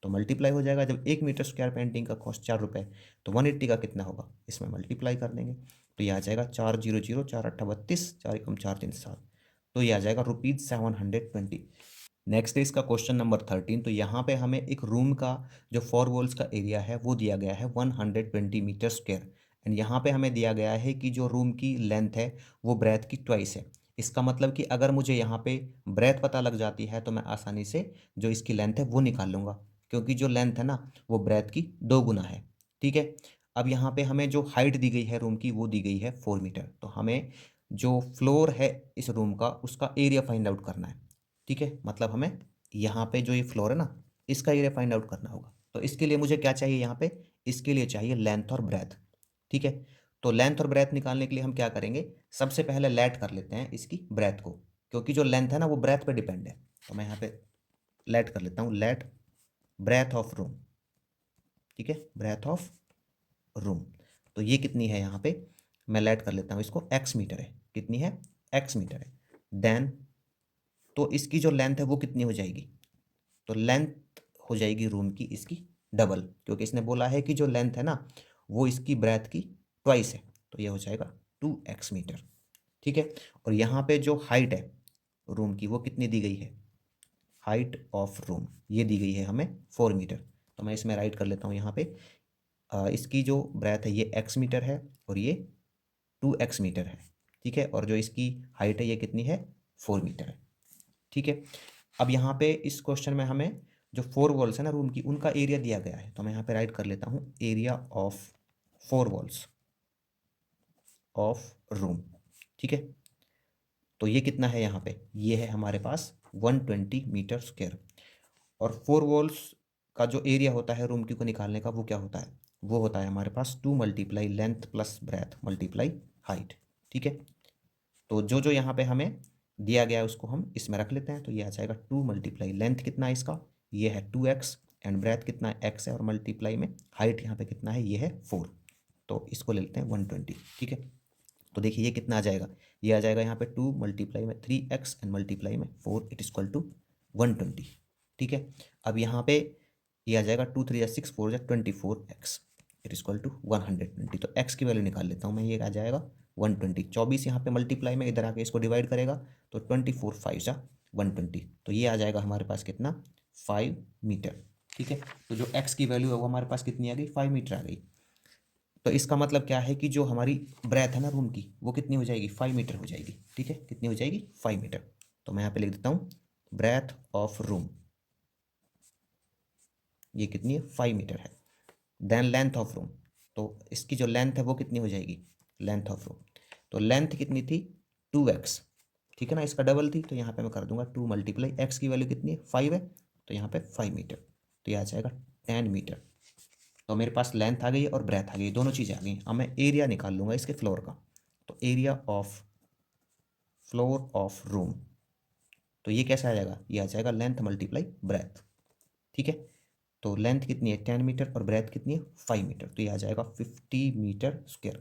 तो मल्टीप्लाई हो जाएगा, जब 1 मीटर स्क्वायर पेंटिंग का कॉस्ट 4 रुपये तो 180 का कितना होगा, इसमें मल्टीप्लाई कर देंगे तो ये आ जाएगा 400, 4 8 32, 4 1 4 3 7। तो ये आ जाएगा ₹720। नेक्स्ट है इसका क्वेश्चन नंबर 13। तो यहाँ पे हमें एक रूम का जो 4 वॉल्स का एरिया है वो दिया गया है 120 मीटर स्क्वायर, एंड यहाँ पे हमें दिया गया है कि जो रूम की लेंथ है वो ब्रेथ की ट्वाइस है। इसका मतलब कि अगर मुझे यहाँ पे ब्रेथ पता लग जाती है तो मैं आसानी से जो इसकी लेंथ है वो निकाल लूँगा, क्योंकि जो लेंथ है ना वो ब्रेथ की 2 गुना है। ठीक है। अब यहाँ पे हमें जो हाइट दी गई है रूम की वो दी गई है 4 मीटर। तो हमें जो फ्लोर है इस रूम का उसका एरिया फाइंड आउट करना है। ठीक है, मतलब हमें यहाँ पे जो ये फ्लोर है ना इसका एरिया फाइंड आउट करना होगा। तो इसके लिए मुझे क्या चाहिए यहाँ पे, इसके लिए चाहिए लेंथ और ब्रेथ। ठीक है। तो लेंथ और ब्रेथ निकालने के लिए हम क्या करेंगे, सबसे पहले लेट कर लेते हैं इसकी ब्रेथ को, क्योंकि जो लेंथ है ना वो ब्रेथ पे डिपेंड है। तो मैं यहाँ पे लेट कर लेता हूँ, लेट ब्रेथ ऑफ रूम। ठीक है, ब्रेथ ऑफ रूम। तो ये कितनी है यहाँ पे, मैं लेट कर लेता हूँ इसको, एक्स मीटर है। कितनी है, एक्स मीटर है। देन तो इसकी जो लेंथ है वो कितनी हो जाएगी, तो लेंथ हो जाएगी रूम की इसकी डबल, क्योंकि इसने बोला है कि जो लेंथ है ना वो इसकी ब्रेथ की ट्वाइस है। तो ये हो जाएगा 2x मीटर। ठीक है। और यहाँ पे जो हाइट है रूम की वो कितनी दी गई है, हाइट ऑफ रूम ये दी गई है हमें 4 मीटर। तो मैं इसमें राइट कर लेता हूँ यहाँ पे इसकी जो ब्रेथ है ये x मीटर है और ये 2x मीटर है। ठीक है। और जो इसकी हाइट है ये कितनी है 4 मीटर है। ठीक है। अब यहाँ पे इस क्वेश्चन में हमें जो 4 वॉल्स है ना रूम की उनका एरिया दिया गया है। तो मैं यहाँ पे राइट कर लेता हूँ area of 4 walls of room. ठीक है। तो ये कितना है यहाँ पे, ये है हमारे पास 120 मीटर स्क्वायर। और 4 वॉल्स का जो एरिया होता है रूम की को निकालने का वो क्या होता है, वो होता है हमारे पास 2 multiply length plus breadth multiply height. ठीक है। तो जो जो यहाँ पे हमें दिया गया है उसको हम इसमें रख लेते हैं। तो ये आ जाएगा 2 मल्टीप्लाई लेंथ कितना है इसका, ये है 2x, एंड ब्रेथ कितना है x है, और मल्टीप्लाई में हाइट यहाँ पे कितना है, ये है 4। तो इसको ले लेते हैं 120। ठीक है। तो देखिए ये कितना आ जाएगा, ये आ जाएगा यहाँ पे 2 मल्टीप्लाई में 3x एंड मल्टीप्लाई में 4 इट इक्वल टू 120। ठीक है। अब यहाँ पे ये आ जाएगा 2 3 या 6 4 या 24x इट इक्वल टू 120। तो x की वैल्यू निकाल लेता हूँ मैं, ये आ जाएगा 120। 24 यहाँ पे मल्टीप्लाई में इधर आके इसको डिवाइड करेगा तो 24 5 जा 120। तो ये आ जाएगा हमारे पास कितना 5 मीटर। ठीक है। तो जो x की वैल्यू है वो हमारे पास कितनी आ गई 5 मीटर आ गई। तो इसका मतलब क्या है कि जो हमारी ब्रेथ है ना रूम की वो कितनी हो जाएगी 5 मीटर हो जाएगी। ठीक है, कितनी हो जाएगी 5 मीटर। तो मैं यहाँ पे लिख देता हूँ ब्रेथ ऑफ रूम ये कितनी है 5 मीटर है। देन लेंथ ऑफ रूम, तो इसकी जो लेंथ है वो कितनी हो जाएगी, लेंथ ऑफ रूम, तो लेंथ कितनी थी 2x। ठीक है ना, इसका डबल थी तो यहाँ पे मैं कर दूंगा 2 मल्टीप्लाई x की वैल्यू कितनी है 5 है, तो यहाँ पे 5 मीटर। तो ये आ जाएगा 10 मीटर। तो मेरे पास लेंथ आ गई और ब्रेथ आ गई, दोनों चीज़ें आ गई। अब मैं एरिया निकाल लूँगा इसके फ्लोर का। तो area of floor of room, तो ये कैसे आ जाएगा, ये आ जाएगा लेंथ मल्टीप्लाई ब्रेथ। ठीक है। तो लेंथ कितनी है 10 मीटर और ब्रेथ कितनी है 5 मीटर। तो ये आ जाएगा 50 मीटर स्क्वायर।